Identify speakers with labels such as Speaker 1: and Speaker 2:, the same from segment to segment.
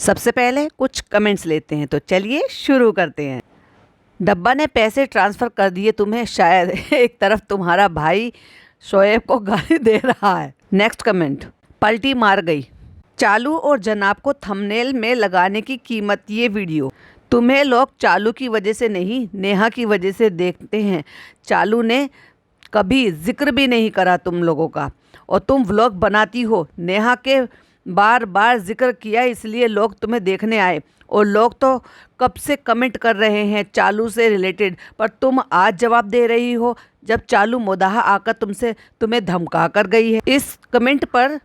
Speaker 1: सबसे पहले कुछ कमेंट्स लेते हैं, तो चलिए शुरू करते हैं। डब्बा ने पैसे ट्रांसफ़र कर दिए तुम्हें, शायद एक तरफ तुम्हारा भाई शोएब को गाली दे रहा है। नेक्स्ट कमेंट, पलटी मार गई। चालू और जनाब को थंबनेल में लगाने की कीमत ये वीडियो। तुम्हें लोग चालू की वजह से नहीं, नेहा की वजह से देखते हैं। चालू ने कभी जिक्र भी नहीं करा तुम लोगों का, और तुम व्लॉग बनाती हो। नेहा के बार बार जिक्र किया, इसलिए लोग तुम्हें देखने आए, और लोग तो कब से कमेंट कर रहे हैं चालू से रिलेटेड, पर तुम आज जवाब दे रही हो जब चालू मोदाहा आकर तुम्हें धमका कर गई है। इस कमेंट पर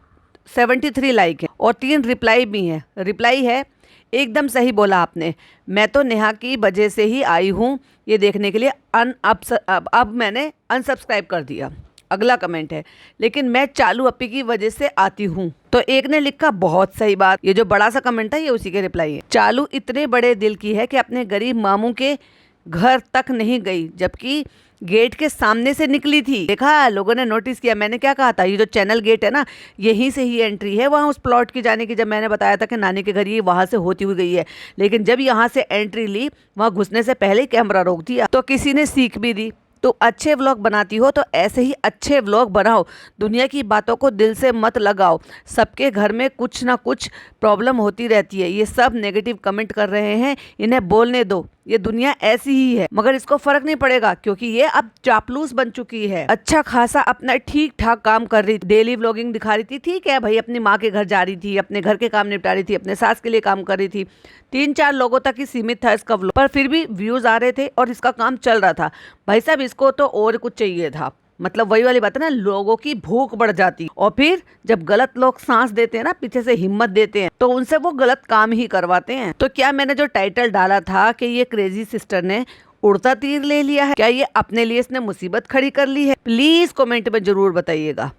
Speaker 1: 73 लाइक है और 3 रिप्लाई भी हैं। रिप्लाई है, एकदम सही बोला आपने, मैं तो नेहा की वजह से ही आई हूँ ये देखने के लिए, अब मैंने अनसब्सक्राइब कर दिया। अगला कमेंट है, लेकिन मैं चालू अपी की वजह से आती हूँ। तो एक ने लिखा, बहुत सही बात। ये जो बड़ा सा कमेंट है ये उसी के रिप्लाई है। चालू इतने बड़े दिल की है कि अपने गरीब मामू के घर तक नहीं गई, जबकि गेट के सामने से निकली थी। देखा, लोगों ने नोटिस किया। मैंने क्या कहा था, ये जो चैनल गेट है ना, यहीं से ही एंट्री है वहाँ उस प्लॉट की जाने की। जब मैंने बताया था कि नानी के घर ये वहाँ से होती हुई गई है, लेकिन जब यहाँ से एंट्री ली, वहाँ घुसने से पहले ही कैमरा रोक दिया। तो किसी ने सीख भी दी। तो अच्छे व्लॉग बनाती हो तो ऐसे ही अच्छे व्लॉग बनाओ, दुनिया की बातों को दिल से मत लगाओ। सबके घर में कुछ ना कुछ प्रॉब्लम होती रहती है। ये सब नेगेटिव कमेंट कर रहे हैं, इन्हें बोलने दो, ये दुनिया ऐसी ही है। मगर इसको फर्क नहीं पड़ेगा, क्योंकि ये अब चापलूस बन चुकी है। अच्छा खासा अपना ठीक ठाक काम कर रही थी, डेली व्लॉगिंग दिखा रही थी, ठीक है भाई, अपनी माँ के घर जा रही थी, अपने घर के काम निपटा रही थी, अपने सास के लिए काम कर रही थी। 3-4 लोगों तक ही सीमित था इसका व्लॉग, पर फिर भी व्यूज आ रहे थे और इसका काम चल रहा था। भाई साहब, इसको तो और कुछ चाहिए था। मतलब वही वाली बात है ना, लोगों की भूख बढ़ जाती, और फिर जब गलत लोग सांस देते हैं ना, पीछे से हिम्मत देते हैं, तो उनसे वो गलत काम ही करवाते हैं। तो क्या मैंने जो टाइटल डाला था कि ये क्रेजी सिस्टर ने उड़ता तीर ले लिया है, क्या ये अपने लिए इसने मुसीबत खड़ी कर ली है? प्लीज कमेंट में जरूर बताइएगा।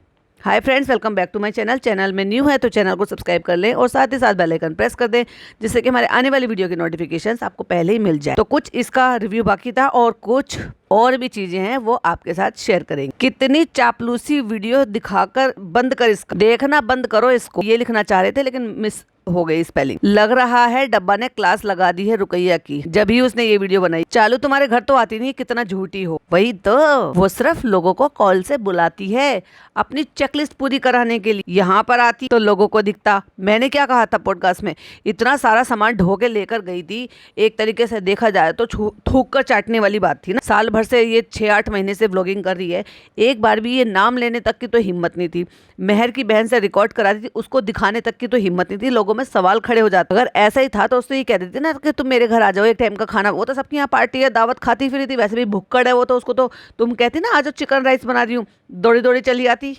Speaker 1: Hi friends, welcome back to my channel. Channel में न्यू है तो चैनल को सब्सक्राइब कर लें और साथ ही साथ बेल आइकन प्रेस कर दें, जिससे कि हमारे आने वाली वीडियो की नोटिफिकेशंस आपको पहले ही मिल जाए। तो कुछ इसका रिव्यू बाकी था और कुछ और भी चीजें हैं वो आपके साथ शेयर करेंगे। कितनी चापलूसी वीडियो दिखाकर बंद कर, इसका देखना बंद करो इसको, ये लिखना चाह रहे थे लेकिन मिस हो गई स्पेलिंग। लग रहा है डब्बा ने क्लास लगा दी है रुकैया की, जब ही उसने ये वीडियो बनाई। चालू तुम्हारे घर तो आती नहीं, कितना झूठी हो। वही तो, वो सिर्फ लोगों को कॉल से बुलाती है अपनी चेकलिस्ट पूरी कराने के लिए। यहाँ पर आती तो लोगों को दिखता। मैंने क्या कहा था पॉडकास्ट में, इतना सारा सामान ढो के लेकर गई थी। एक तरीके से देखा जाए तो थूक कर चाटने वाली बात थी ना। साल भर से ये 6-8 महीने से व्लॉगिंग कर रही है, एक बार भी ये नाम लेने तक की तो हिम्मत नहीं थी। मेहर की बहन से रिकॉर्ड कराती थी, उसको दिखाने तक की तो हिम्मत नहीं थी। लोगों में सवाल खड़े हो जाते। अगर ऐसा ही था तो उससे ये कह देती ना कि तुम मेरे घर आ जाओ, एक टाइम का खाना। वो तो सबकी यहाँ पार्टी है, दावत खाती फिरी थी, वैसे भी भुक्कड़ है वो तो, उसको तो तुम कहती ना आज चिकन राइस बना रही हूँ, दौड़ी दौड़ी चली आती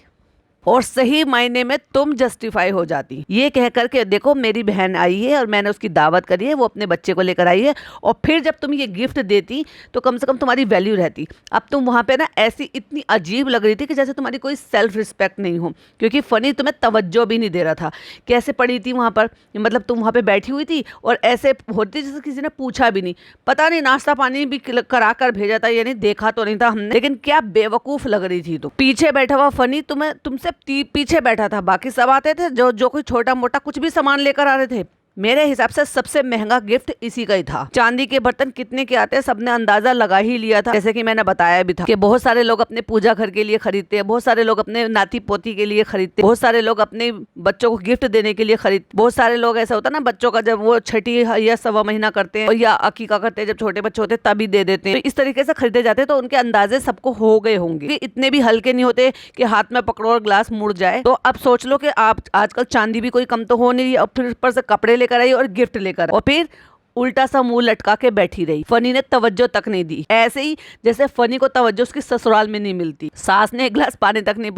Speaker 1: और सही मायने में तुम जस्टिफाई हो जाती। ये कह करके देखो मेरी बहन आई है और मैंने उसकी दावत करी है, वो अपने बच्चे को लेकर आई है, और फिर जब तुम ये गिफ्ट देती तो कम से कम तुम्हारी वैल्यू रहती। अब तुम वहाँ पे ना ऐसी इतनी अजीब लग रही थी कि जैसे तुम्हारी कोई सेल्फ रिस्पेक्ट नहीं हो, क्योंकि फनी तुम्हें तवज्जो भी नहीं दे रहा था। कैसे पड़ी थी वहाँ पर, मतलब तुम वहाँ पे बैठी हुई थी और ऐसे होती जैसे किसी ने पूछा भी नहीं। पता नहीं नाश्ता पानी भी करा कर भेजा था, यानी देखा तो नहीं था हमने, लेकिन क्या बेवकूफ लग रही थी। तो पीछे बैठा हुआ फनी तुमसे पीछे बैठा था, बाकी सब आते थे जो कोई छोटा मोटा कुछ भी सामान लेकर आ रहे थे। मेरे हिसाब से सबसे महंगा गिफ्ट इसी का ही था। चांदी के बर्तन कितने के आते हैं सबने अंदाजा लगा ही लिया था, जैसे कि मैंने बताया भी था कि बहुत सारे लोग अपने पूजा घर के लिए खरीदते हैं, बहुत सारे लोग अपने नाती पोती के लिए खरीदते हैं, बहुत सारे लोग अपने बच्चों को गिफ्ट देने के लिए खरीदते। बहुत सारे लोग ऐसा होता है ना, बच्चों का जब वो छठी या 1.25 महीना करते हैं या अकीका करते हैं, जब छोटे बच्चे होते हैं तभी दे देते हैं। तो इस तरीके से खरीदे जाते हैं, तो उनके अंदाजे सबको हो गए होंगे। इतने भी हल्के नहीं होते कि हाथ में पकड़ो और ग्लास मुड़ जाए। तो अब सोच लो कि आप आजकल चांदी भी कोई कम तो हो नहीं, और फिर ऊपर से कपड़े लेकर आई और गिफ्ट लेकर, और फिर उल्टा सा मुंह लटका के बैठी रही। फनी ने तवज्जो तक नहीं दी, ऐसे ही जैसे फनी को तवज्जो उसकी ससुराल में नहीं मिलती। सास ने एक गिलास पानी तक नहीं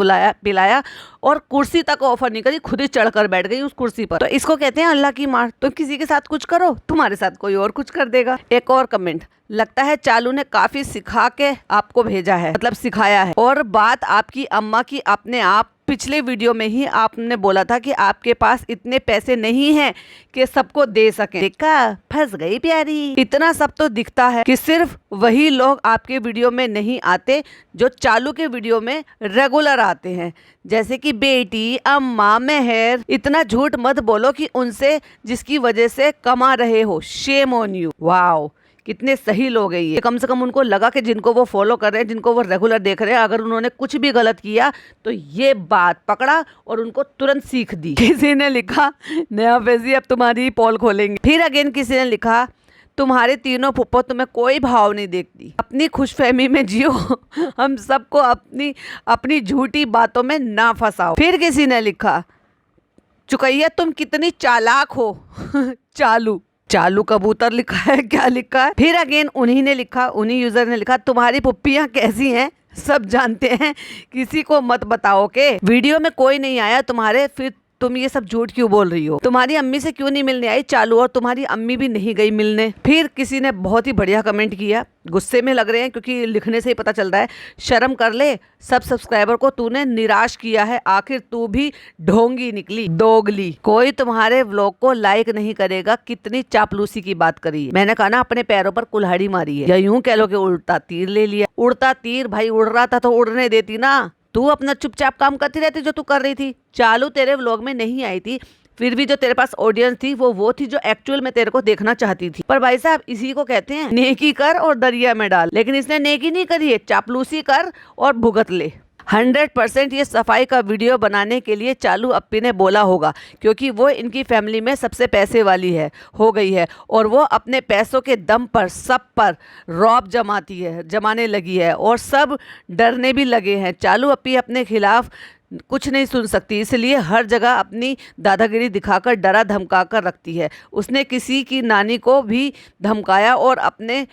Speaker 1: पिलाया और कुर्सी तक ऑफर नहीं करी, खुद ही चढ़कर बैठ गई उस कुर्सी पर। तो इसको कहते हैं अल्लाह की मार। तुम किसी के साथ कुछ करो, तुम्हारे साथ कोई और कुछ कर देगा। एक और कमेंट, लगता है चालू ने काफी सिखा के आपको भेजा है, मतलब सिखाया है, और बात आपकी अम्मा की अपने आप पिछले वीडियो में ही आपने बोला था कि आपके पास इतने पैसे नहीं हैं कि सबको दे सके। देखा, फंस गई प्यारी। इतना सब तो दिखता है कि सिर्फ वही लोग आपके वीडियो में नहीं आते जो चालू के वीडियो में रेगुलर आते हैं, जैसे कि बेटी, अम्मा, मेहर। इतना झूठ मत बोलो कि उनसे जिसकी वजह से कमा रहे हो। Shame on you. वाओ, कितने सही लोग हैं ये। कम से कम उनको लगा कि जिनको वो फॉलो कर रहे हैं, जिनको वो रेगुलर देख रहे हैं, अगर उन्होंने कुछ भी गलत किया तो ये बात पकड़ा और उनको तुरंत सीख दी। किसी ने लिखा, नया फैजी अब तुम्हारी पोल खोलेंगे। फिर अगेन किसी ने लिखा, तुम्हारे तीनों फुप्पो तुम्हें कोई भाव नहीं देखती, अपनी खुशफहमी में जियो, हम सबको अपनी झूठी बातों में ना फंसाओ। फिर किसी ने लिखा, चुकैया तुम कितनी चालाक हो। चालू कबूतर लिखा है, क्या लिखा है। फिर अगेन उन्हीं यूजर ने लिखा, तुम्हारी पुप्पियां कैसी हैं सब जानते हैं, किसी को मत बताओ के वीडियो में कोई नहीं आया तुम्हारे, फिर तुम ये सब झूठ क्यों बोल रही हो। तुम्हारी अम्मी से क्यों नहीं मिलने आई चालू, और तुम्हारी अम्मी भी नहीं गई मिलने। फिर किसी ने बहुत ही बढ़िया कमेंट किया, गुस्से में लग रहे हैं क्योंकि लिखने से ही पता चलता है। शर्म कर ले, सब सब्सक्राइबर को तूने निराश किया है, आखिर तू भी ढोंगी निकली, दोगली। कोई तुम्हारे व्लॉग को लाइक नहीं करेगा। कितनी चापलूसी की बात करी। मैंने कहा ना, अपने पैरों पर कुल्हाड़ी मारी है, या यूं कह लो कि उल्टा तीर ले लिया। उड़ता तीर भाई उड़ रहा था तो उड़ने देती ना, तू अपना चुपचाप काम करती रहती जो तू कर रही थी। चालू तेरे व्लॉग में नहीं आई थी, फिर भी जो तेरे पास ऑडियंस थी वो थी जो एक्चुअल में तेरे को देखना चाहती थी। पर भाई साहब, इसी को कहते हैं नेकी कर और दरिया में डाल। लेकिन इसने नेकी नहीं करी है, चापलूसी कर और भुगत ले। 100% ये सफाई का वीडियो बनाने के लिए चालू अप्पी ने बोला होगा, क्योंकि वो इनकी फैमिली में सबसे पैसे वाली हो गई है, और वो अपने पैसों के दम पर सब पर रौब जमाने लगी है, और सब डरने भी लगे हैं। चालू अप्पी अपने खिलाफ कुछ नहीं सुन सकती, इसलिए हर जगह अपनी दादागिरी दिखाकर डरा धमका कर रखती है। उसने किसी की नानी को भी धमकाया और अपना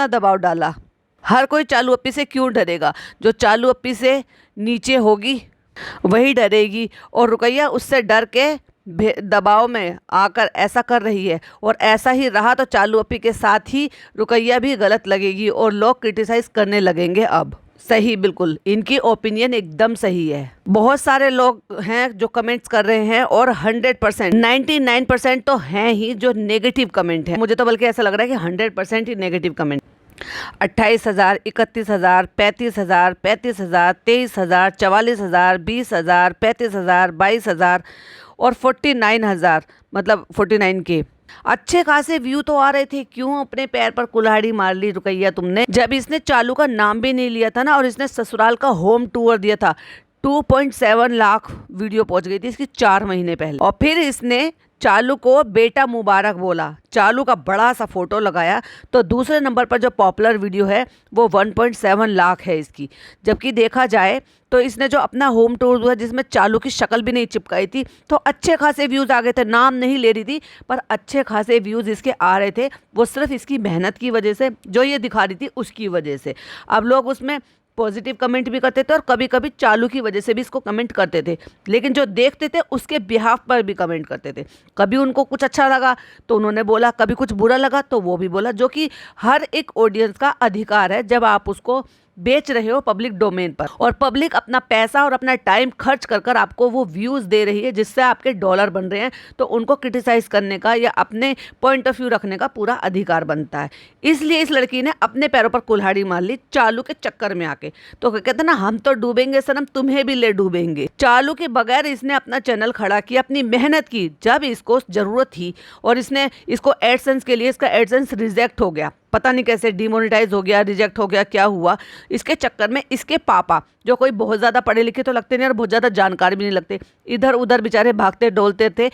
Speaker 1: दबाव डाला। हर कोई चालू अप्पी से क्यों डरेगा, जो चालू अप्पी से नीचे होगी वही डरेगी, और रुकैया उससे डर के दबाव में आकर ऐसा कर रही है, और ऐसा ही रहा तो चालू अप्पी के साथ ही रुकैया भी गलत लगेगी और लोग क्रिटिसाइज करने लगेंगे। अब सही, बिल्कुल इनकी ओपिनियन एकदम सही है। बहुत सारे लोग हैं जो कमेंट्स कर रहे हैं, और 100% 99% तो हैं ही जो नेगेटिव कमेंट है। मुझे तो बल्कि ऐसा लग रहा है कि 100% ही नेगेटिव कमेंट। 28,000, 31,000, 35,000, 35,000, 23,000, 44,000, 20,000, 35,000, 22,000 और 49,000, मतलब 49K। अच्छे खासे व्यू तो आ रहे थे, क्यों अपने पैर पर कुल्हाड़ी मार ली रुकैया तुमने। जब इसने चालू का नाम भी नहीं लिया था ना, और इसने ससुराल का होम टूर दिया था, 2.7 लाख वीडियो पहुंच गई थी इसकी 4 महीने पहले। और फिर इसने चालू को बेटा मुबारक बोला, चालू का बड़ा सा फोटो लगाया, तो दूसरे नंबर पर जो पॉपुलर वीडियो है वो 1.7 लाख है इसकी। जबकि देखा जाए तो इसने जो अपना होम टूर हुआ जिसमें चालू की शक्ल भी नहीं चिपकाई थी, तो अच्छे खासे व्यूज़ आ गए थे। नाम नहीं ले रही थी, पर अच्छे खासे व्यूज़ इसके आ रहे थे। वो सिर्फ इसकी मेहनत की वजह से, जो ये दिखा रही थी उसकी वजह से। अब लोग उसमें पॉजिटिव कमेंट भी करते थे, और कभी कभी चालू की वजह से भी इसको कमेंट करते थे, लेकिन जो देखते थे उसके बिहाफ पर भी कमेंट करते थे। कभी उनको कुछ अच्छा लगा तो उन्होंने बोला, कभी कुछ बुरा लगा तो वो भी बोला, जो कि हर एक ऑडियंस का अधिकार है जब आप उसको बेच रहे हो पब्लिक डोमेन पर, और पब्लिक अपना पैसा और अपना टाइम खर्च कर कर आपको वो व्यूज़ दे रही है जिससे आपके डॉलर बन रहे हैं, तो उनको क्रिटिसाइज करने का या अपने पॉइंट ऑफ व्यू रखने का पूरा अधिकार बनता है। इसलिए इस लड़की ने अपने पैरों पर कुल्हाड़ी मार ली चालू के चक्कर में आके। तो कहते ना, हम तो डूबेंगे सनम, तुम्हें भी ले डूबेंगे। चालू के बगैर इसने अपना चैनल खड़ा किया, अपनी मेहनत की जब इसको ज़रूरत थी, और इसने इसको एडसेंस के लिए, इसका एडसेंस रिजेक्ट हो गया, पता नहीं कैसे डिमोनेटाइज हो गया, रिजेक्ट हो गया, क्या हुआ। इसके चक्कर में इसके पापा, जो कोई बहुत ज़्यादा पढ़े लिखे तो लगते नहीं और बहुत ज़्यादा जानकार भी नहीं लगते, इधर उधर बेचारे भागते डोलते थे।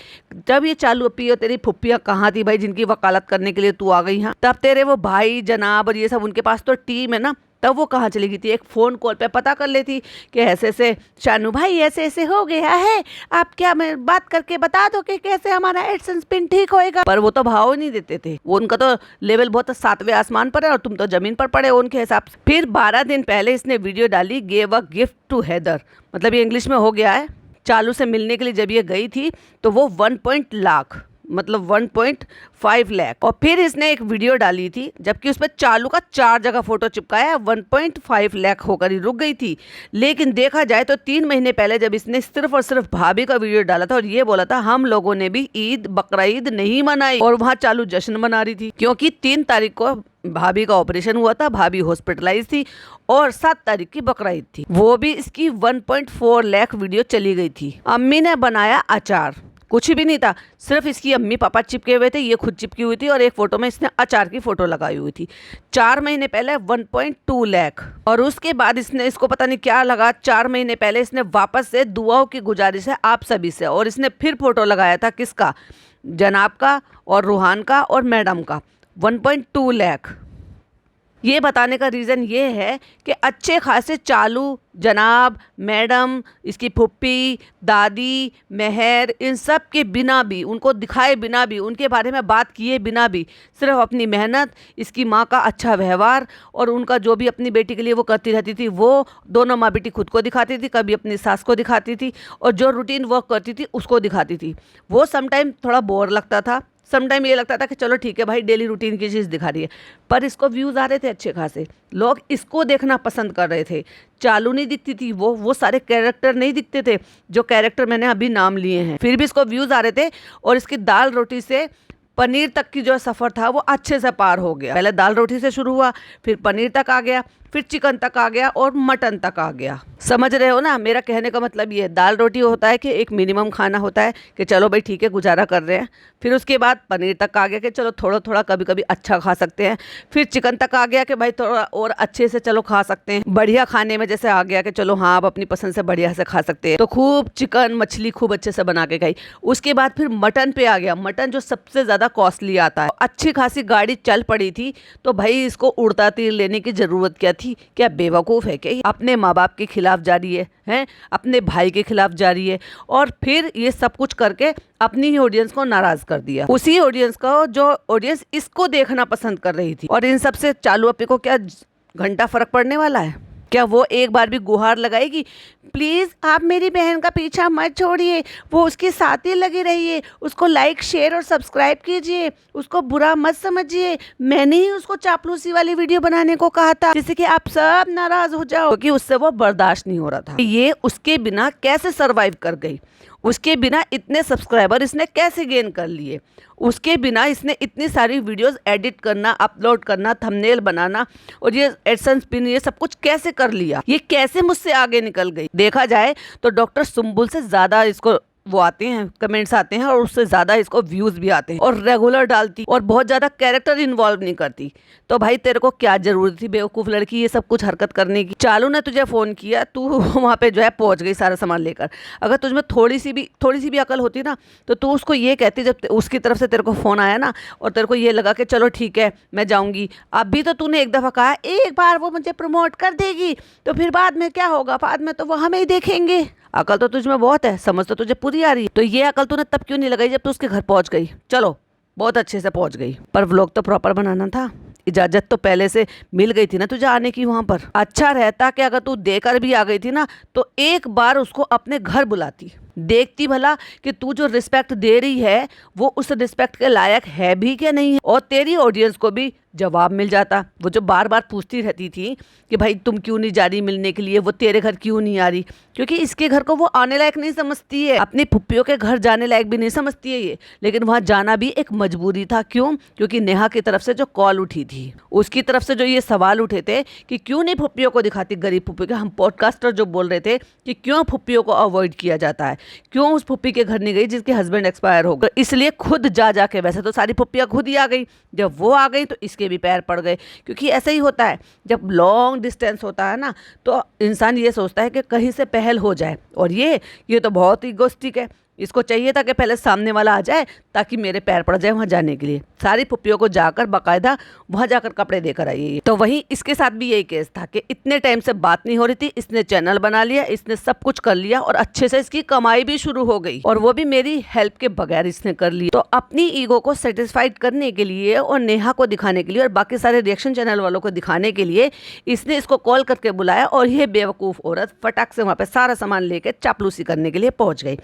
Speaker 1: जब ये चालू अप्पी और तेरी फुप्पियाँ कहाँ थी भाई, जिनकी वकालत करने के लिए तू आ गई यहाँ, तब तेरे वो भाई जनाब और ये सब, उनके पास तो टीम है ना, तब वो कहाँ चली गई थी। एक फ़ोन कॉल पे पता कर लेती कि ऐसे ऐसे शानू भाई ऐसे ऐसे हो गया है, आप क्या मैं बात करके बता दो कि कैसे हमारा एडसेंस पिन ठीक होएगा। पर वो तो भाव नहीं देते थे, वो उनका तो लेवल बहुत 7वें आसमान पर है और तुम तो जमीन पर पड़े हो उनके हिसाब से। फिर 12 दिन पहले इसने वीडियो डाली, gave a gift to Haider, मतलब ये इंग्लिश में हो गया है। चालू से मिलने के लिए जब ये गई थी तो वो 1 लाख मतलब 1.5 लाख। और फिर इसने एक वीडियो डाली थी जबकि उसमें चालू का 4 जगह फोटो चिपकाया, 1.5 लाख होकर ही रुक गई थी। लेकिन देखा जाए तो 3 महीने पहले जब इसने सिर्फ और सिर्फ भाभी का वीडियो डाला था और ये बोला था हम लोगों ने भी ईद बकरा ईद नहीं मनाई, और वहाँ चालू जश्न मना रही थी क्योंकि 3 तारीख को भाभी का ऑपरेशन हुआ था, भाभी हॉस्पिटलाइज थी, और 7 तारीख की बकरा ईद थी। वो भी इसकी 1.4 लाख वीडियो चली गई थी। अम्मी ने बनाया अचार, कुछ भी नहीं था, सिर्फ इसकी अम्मी पापा चिपके हुए थे, ये खुद चिपकी हुई थी, और एक फोटो में इसने अचार की फोटो लगाई हुई थी। 4 महीने पहले 1.2 लाख। और उसके बाद इसने, इसको पता नहीं क्या लगा, 4 महीने पहले इसने वापस से दुआओं की गुजारिश है आप सभी से, और इसने फिर फोटो लगाया था किसका, जनाब का और रूहान का और मैडम का, 1.2 लाख। ये बताने का रीज़न ये है कि अच्छे खासे चालू जनाब, मैडम, इसकी फुप्पी, दादी, मेहर, इन सब के बिना भी, उनको दिखाए बिना भी, उनके बारे में बात किए बिना भी, सिर्फ अपनी मेहनत, इसकी माँ का अच्छा व्यवहार और उनका जो भी अपनी बेटी के लिए वो करती रहती थी, वो दोनों माँ बेटी खुद को दिखाती थी, कभी अपनी सास को दिखाती थी, और जो रूटीन वर्क करती थी उसको दिखाती थी। वो समटाइम थोड़ा बोर लगता था, समटाइम ये लगता था कि चलो ठीक है भाई, डेली रूटीन की चीज़ दिखा रही है, पर इसको व्यूज़ आ रहे थे अच्छे खासे, लोग इसको देखना पसंद कर रहे थे। चालू नहीं दिखती थी, वो सारे कैरेक्टर नहीं दिखते थे जो कैरेक्टर मैंने अभी नाम लिए हैं, फिर भी इसको व्यूज़ आ रहे थे। और इसकी दाल रोटी से पनीर तक की जो सफ़र था वो अच्छे से पार हो गया। पहले दाल रोटी से शुरू हुआ, फिर पनीर तक आ गया, फिर चिकन तक आ गया और मटन तक आ गया। समझ रहे हो ना, मेरा कहने का मतलब ये है, दाल रोटी होता है कि एक मिनिमम खाना होता है कि चलो भाई ठीक है गुजारा कर रहे हैं, फिर उसके बाद पनीर तक आ गया कि चलो थोड़ा थोड़ा कभी कभी अच्छा खा सकते हैं, फिर चिकन तक आ गया कि भाई थोड़ा और अच्छे से चलो खा सकते हैं, बढ़िया खाने में जैसे आ गया कि चलो हाँ आप अपनी पसंद से बढ़िया से खा सकते हैं, तो खूब चिकन मछली खूब अच्छे से बना के खाई। उसके बाद फिर मटन पे आ गया, मटन जो सबसे ज़्यादा कॉस्टली आता है। अच्छी खासी गाड़ी चल पड़ी थी तो भाई इसको उड़ता तीर लेने की ज़रूरत क्या थी, क्या बेवकूफ़ है क्या, अपने माँ बाप के खिलाफ जा रही है, हैं अपने भाई के खिलाफ जा रही है, और फिर ये सब कुछ करके अपनी ही ऑडियंस को नाराज़ कर दिया, उसी ऑडियंस को जो ऑडियंस इसको देखना पसंद कर रही थी। और इन सब से चालू अपी को क्या घंटा फर्क पड़ने वाला है, क्या वो एक बार भी गुहार लगाएगी प्लीज़ आप मेरी बहन का पीछा मत छोड़िए, वो उसके साथ ही लगी रहिए, उसको लाइक शेयर और सब्सक्राइब कीजिए, उसको बुरा मत समझिए, मैंने ही उसको चापलूसी वाली वीडियो बनाने को कहा था जिससे कि आप सब नाराज़ हो जाओ, क्योंकि उससे वो बर्दाश्त नहीं हो रहा था। ये उसके बिना कैसे सरवाइव कर गई, उसके बिना इतने सब्सक्राइबर इसने कैसे गेन कर लिए, उसके बिना इसने इतनी सारी वीडियोस एडिट करना, अपलोड करना, थंबनेल बनाना और ये एडसेंस पिन ये सब कुछ कैसे कर लिया, ये कैसे मुझसे आगे निकल गई। देखा जाए तो डॉक्टर सुम्बुल से ज़्यादा इसको वो आते हैं, कमेंट्स आते हैं, और उससे ज़्यादा इसको व्यूज़ भी आते हैं, और रेगुलर डालती और बहुत ज़्यादा कैरेक्टर इन्वॉल्व नहीं करती। तो भाई तेरे को क्या ज़रूरत थी बेवकूफ़ लड़की ये सब कुछ हरकत करने की। चालू ने तुझे फ़ोन किया, तू वहाँ पे जो है पहुँच गई सारा सामान लेकर। अगर तुझमें थोड़ी सी भी अकल होती ना तो तू उसको ये कहती, जब उसकी तरफ से तेरे को फ़ोन आया ना और तेरे को ये लगा कि चलो ठीक है मैं जाऊँगी, अब भी तो तूने एक दफ़ा कहा एक बार वो मुझे प्रमोट कर देगी तो फिर बाद में क्या होगा, बाद में तो वो हमें ही देखेंगे। अकल तो तुझमें बहुत है, समझ तो तुझे पूरी आ रही है, तो ये अकल तूने तब क्यों नहीं लगाई जब तू उसके घर पहुंच गई। चलो बहुत अच्छे से पहुंच गई, पर व्लॉग तो प्रॉपर बनाना था, इजाज़त तो पहले से मिल गई थी ना तुझे आने की वहाँ पर। अच्छा रहता कि अगर तू देकर भी आ गई थी ना तो एक बार उसको अपने घर बुलाती, देखती भला कि तू जो रिस्पेक्ट दे रही है वो उस रिस्पेक्ट के लायक है भी क्या नहीं है, और तेरी ऑडियंस को भी जवाब मिल जाता। वो जो बार बार पूछती रहती थी कि भाई तुम क्यों नहीं जा रही मिलने के लिए, वो तेरे घर क्यों नहीं आ रही, क्योंकि इसके घर को वो आने लायक नहीं समझती है, अपनी फुप्पियों के घर जाने लायक भी नहीं समझती है ये, लेकिन वहाँ जाना भी एक मजबूरी था। क्यों? क्योंकि नेहा की तरफ से जो कॉल उठी थी, उसकी तरफ से जो ये सवाल उठे थे कि क्यों नहीं फुप्पियों को दिखाती, गरीब फुप्पियों के, हम पॉडकास्टर जो बोल रहे थे कि क्यों फुप्पियों को अवॉइड किया जाता है, क्यों उस फुप्पी के घर नहीं गई जिसके हस्बैंड एक्सपायर हो गए, इसलिए खुद जा के, वैसे तो सारी फुप्पियाँ खुद ही आ गई, जब वो आ गई तो इसके भी पैर पड़ गए, क्योंकि ऐसा ही होता है जब लॉन्ग डिस्टेंस होता है ना तो इंसान ये सोचता है कि कहीं से पहल हो जाए, और ये तो बहुत इगोइस्टिक है, इसको चाहिए था कि पहले सामने वाला आ जाए ताकि मेरे पैर पड़ जाए वहाँ जाने के लिए। सारी फुप्पियों को जाकर बाकायदा वहाँ जाकर कपड़े देकर आई। तो वहीं इसके साथ भी यही केस था कि इतने टाइम से बात नहीं हो रही थी, इसने चैनल बना लिया, इसने सब कुछ कर लिया और अच्छे से इसकी कमाई भी शुरू हो गई, और वो भी मेरी हेल्प के बगैर इसने कर ली। तो अपनी ईगो को सेटिस्फाइड करने के लिए और नेहा को दिखाने के लिए और बाकी सारे रिएक्शन चैनल वालों को दिखाने के लिए इसने इसको कॉल करके बुलाया, और ये बेवकूफ़ औरत फटाक से वहाँ पे सारा सामान लेके चापलूसी करने के लिए पहुँच गई।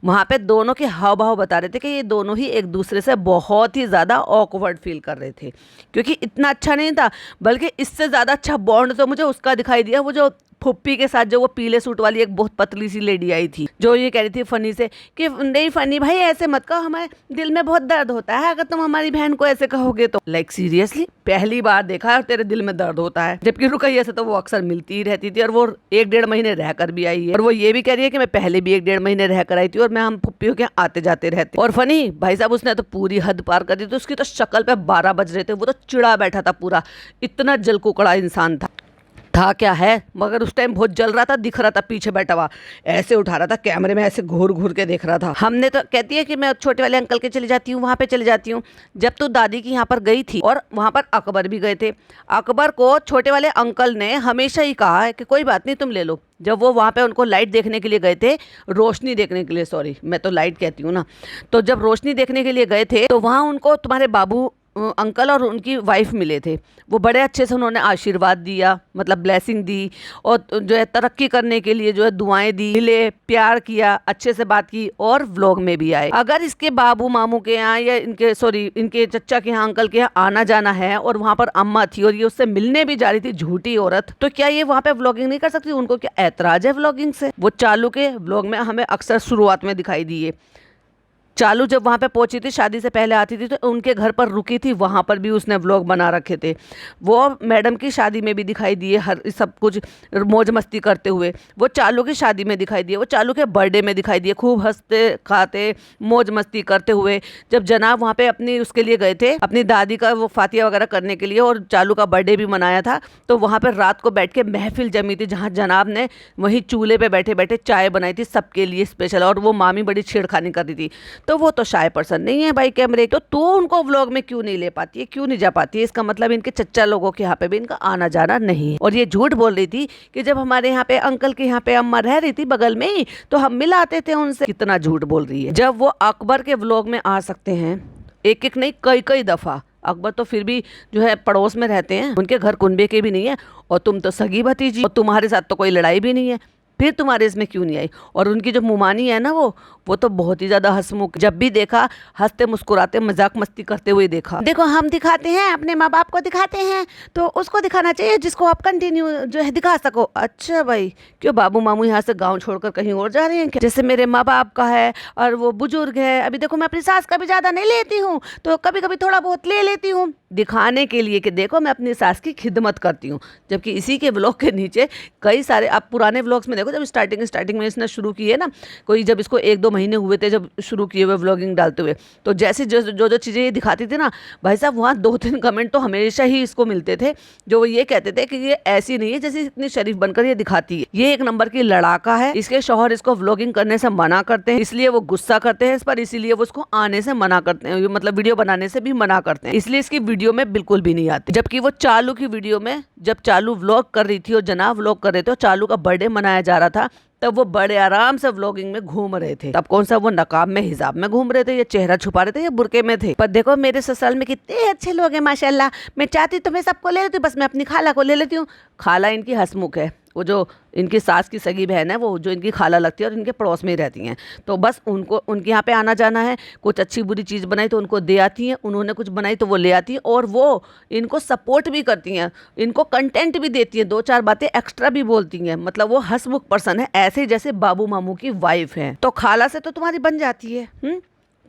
Speaker 1: वहाँ वहाँ पे दोनों के हाव भाव बता रहे थे कि ये दोनों ही एक दूसरे से बहुत ही ज़्यादा ऑकवर्ड फील कर रहे थे, क्योंकि इतना अच्छा नहीं था, बल्कि इससे ज़्यादा अच्छा बॉन्ड तो मुझे उसका दिखाई दिया, वो जो फुप्पी के साथ जो वो पीले सूट वाली एक बहुत पतली सी लेडी आई थी, जो ये कह रही थी फनी से कि नहीं फनी भाई ऐसे मत कहो, हमारे दिल में बहुत दर्द होता है अगर तुम हमारी बहन को ऐसे कहोगे तो। लाइक सीरियसली पहली बार देखा और तेरे दिल में दर्द होता है। जबकि रुकैया से तो वो अक्सर मिलती ही रहती थी और वो 1-1.5 महीने रहकर भी आई है, और वो ये भी कह रही है कि मैं पहले भी 1-1.5 महीने रहकर आई थी और मैं हम फुप्पियों के आते जाते रहते। और फनी भाई साहब उसने तो पूरी हद पार कर दी थी, उसकी तो शक्ल पे 12 बज रहे थे, वो तो चिड़ा बैठा था पूरा, इतना जलकुकड़ा इंसान था क्या है, मगर उस टाइम बहुत जल रहा था, दिख रहा था पीछे बैठा हुआ, ऐसे उठा रहा था कैमरे में, ऐसे घूर घूर के देख रहा था। हमने तो कहती है कि मैं छोटे वाले अंकल के चली जाती हूँ, वहाँ पे चली जाती हूँ। जब तू दादी की यहाँ पर गई थी और वहाँ पर अकबर भी गए थे, अकबर को छोटे वाले अंकल ने हमेशा ही कहा है कि कोई बात नहीं तुम ले लो। जब वो वहाँ पे उनको लाइट देखने के लिए गए थे, रोशनी देखने के लिए, सॉरी मैं तो लाइट कहती हूँ ना, तो जब रोशनी देखने के लिए गए थे तो वहाँ उनको तुम्हारे बाबू अंकल और उनकी वाइफ मिले थे। वो बड़े अच्छे से उन्होंने आशीर्वाद दिया, मतलब ब्लेसिंग दी, और जो है तरक्की करने के लिए जो है दुआएं दी, मिले, प्यार किया, अच्छे से बात की, और व्लॉग में भी आए। अगर इसके बाबू मामू के यहाँ या इनके चचा के यहाँ, अंकल के यहाँ आना जाना है और वहाँ पर अम्मा थी और ये उससे मिलने भी जा रही थी, झूठी औरत, तो क्या ये वहाँ पे व्लॉगिंग नहीं कर सकती? उनको क्या ऐतराज है व्लॉगिंग से? वो चालू के व्लॉग में हमें अक्सर शुरुआत में दिखाई दी है। चालू जब वहाँ पे पहुंची थी, शादी से पहले आती थी तो उनके घर पर रुकी थी, वहाँ पर भी उसने व्लॉग बना रखे थे। वो मैडम की शादी में भी दिखाई दिए, हर सब कुछ मौज मस्ती करते हुए। वो चालू की शादी में दिखाई दिए, वो चालू के बर्थडे में दिखाई दिए, खूब हंसते खाते मौज मस्ती करते हुए। जब जनाब वहाँ पे अपनी उसके लिए गए थे, अपनी दादी का वो फातिया वगैरह करने के लिए, और चालू का बर्थडे भी मनाया था, तो वहाँ पर रात को बैठ के महफिल जमी थी, जहाँ जनाब ने वहीं चूल्हे पे बैठे बैठे चाय बनाई थी सबके लिए स्पेशल, और वो मामी बड़ी छेड़खानी कर रही थी। तो वो तो शाय पर्सन नहीं है भाई कैमरे, तो तू उनको व्लॉग में क्यों नहीं ले पाती है, क्यों नहीं जा पाती है? इसका मतलब इनके चच्चा लोगों के यहाँ पे भी इनका आना जाना नहीं है। और ये झूठ बोल रही थी कि जब हमारे यहाँ पे अंकल के यहाँ पे अम्मा रह रही थी बगल में ही, तो हम मिल आते थे उनसे। कितना झूठ बोल रही है। जब वो अकबर के व्लॉग में आ सकते हैं, एक एक नहीं कई कई दफा, अकबर तो फिर भी जो है पड़ोस में रहते हैं, उनके घर कुनबे के भी नहीं है, और तुम तो सगी भतीजी, और तुम्हारे साथ तो कोई लड़ाई भी नहीं है, फिर तुम्हारे इसमें क्यों नहीं आई? और उनकी जो मुमानी है ना, वो तो बहुत ही ज्यादा हंसमुख, जब भी देखा हंसते मुस्कुराते मजाक मस्ती करते हुए देखा। देखो हम दिखाते हैं, अपने माँ बाप को दिखाते हैं, तो उसको दिखाना चाहिए जिसको आप कंटिन्यू जो है दिखा सको। अच्छा भाई, क्यों बाबू मामू यहाँ से गाँव छोड़कर कहीं और जा रहे हैं क्या? जैसे मेरे माँ बाप का है और वो बुजुर्ग है। अभी देखो मैं अपनी सास का भी ज्यादा नहीं लेती हूँ, तो कभी कभी थोड़ा बहुत ले लेती हूँ, दिखाने के लिए कि देखो मैं अपनी सास की खिदमत करती हूँ। जबकि इसी के व्लॉग के नीचे कई सारे, आप पुराने व्लॉग्स में देखो, जब स्टार्टिंग में इसने शुरू किए ना, कोई जब इसको 1-2 महीने हुए थे जब शुरू किए हुए व्लॉगिंग डालते हुए, तो जैसे जो चीज़ें ये दिखाती थी ना भाई साहब, वहाँ 2-3 कमेंट तो हमेशा ही इसको मिलते थे, जो वो ये कहते थे कि ये ऐसी नहीं है जैसे इतनी शरीफ बनकर ये दिखाती है, ये एक नंबर की लड़ाका है, इसके शौहर इसको व्लॉगिंग करने से मना करते हैं, इसलिए वो गुस्सा करते हैं इस पर, इसीलिए वो उसको आने से मना करते हैं, मतलब वीडियो बनाने से भी मना करते हैं, इसलिए इसकी वीडियो में बिल्कुल भी नहीं आती। जबकि वो चालू की वीडियो में, जब चालू व्लॉग कर रही थी और जनाब व्लॉग कर रहे थे और चालू का बर्थडे मनाया जा रहा था, तब वो बड़े आराम से व्लॉगिंग में घूम रहे थे। तब कौन सा वो नकाब में हिजाब में घूम रहे थे, या चेहरा छुपा रहे थे, या बुरके में थे। पर देखो मेरे ससुराल में कितने अच्छे लोग हैं माशाल्लाह, मैं चाहती तो मैं सबको ले लेती हूँ, बस मैं अपनी खाला को ले लेती हूँ। खाला इनकी हंसमुख है, वो जो इनकी सास की सगी बहन है, वो जो इनकी खाला लगती है और इनके पड़ोस में ही रहती हैं, तो बस उनको उनके यहाँ पे आना जाना है। कुछ अच्छी बुरी चीज़ बनाई तो उनको दे आती हैं, उन्होंने कुछ बनाई तो वो ले आती हैं, और वो इनको सपोर्ट भी करती हैं, इनको कंटेंट भी देती हैं, 2-4 बातें एक्स्ट्रा भी बोलती हैं। मतलब वो हंसमुख पर्सन है, ऐसे जैसे बाबू मामू की वाइफ है। तो खाला से तो तुम्हारी बन जाती है,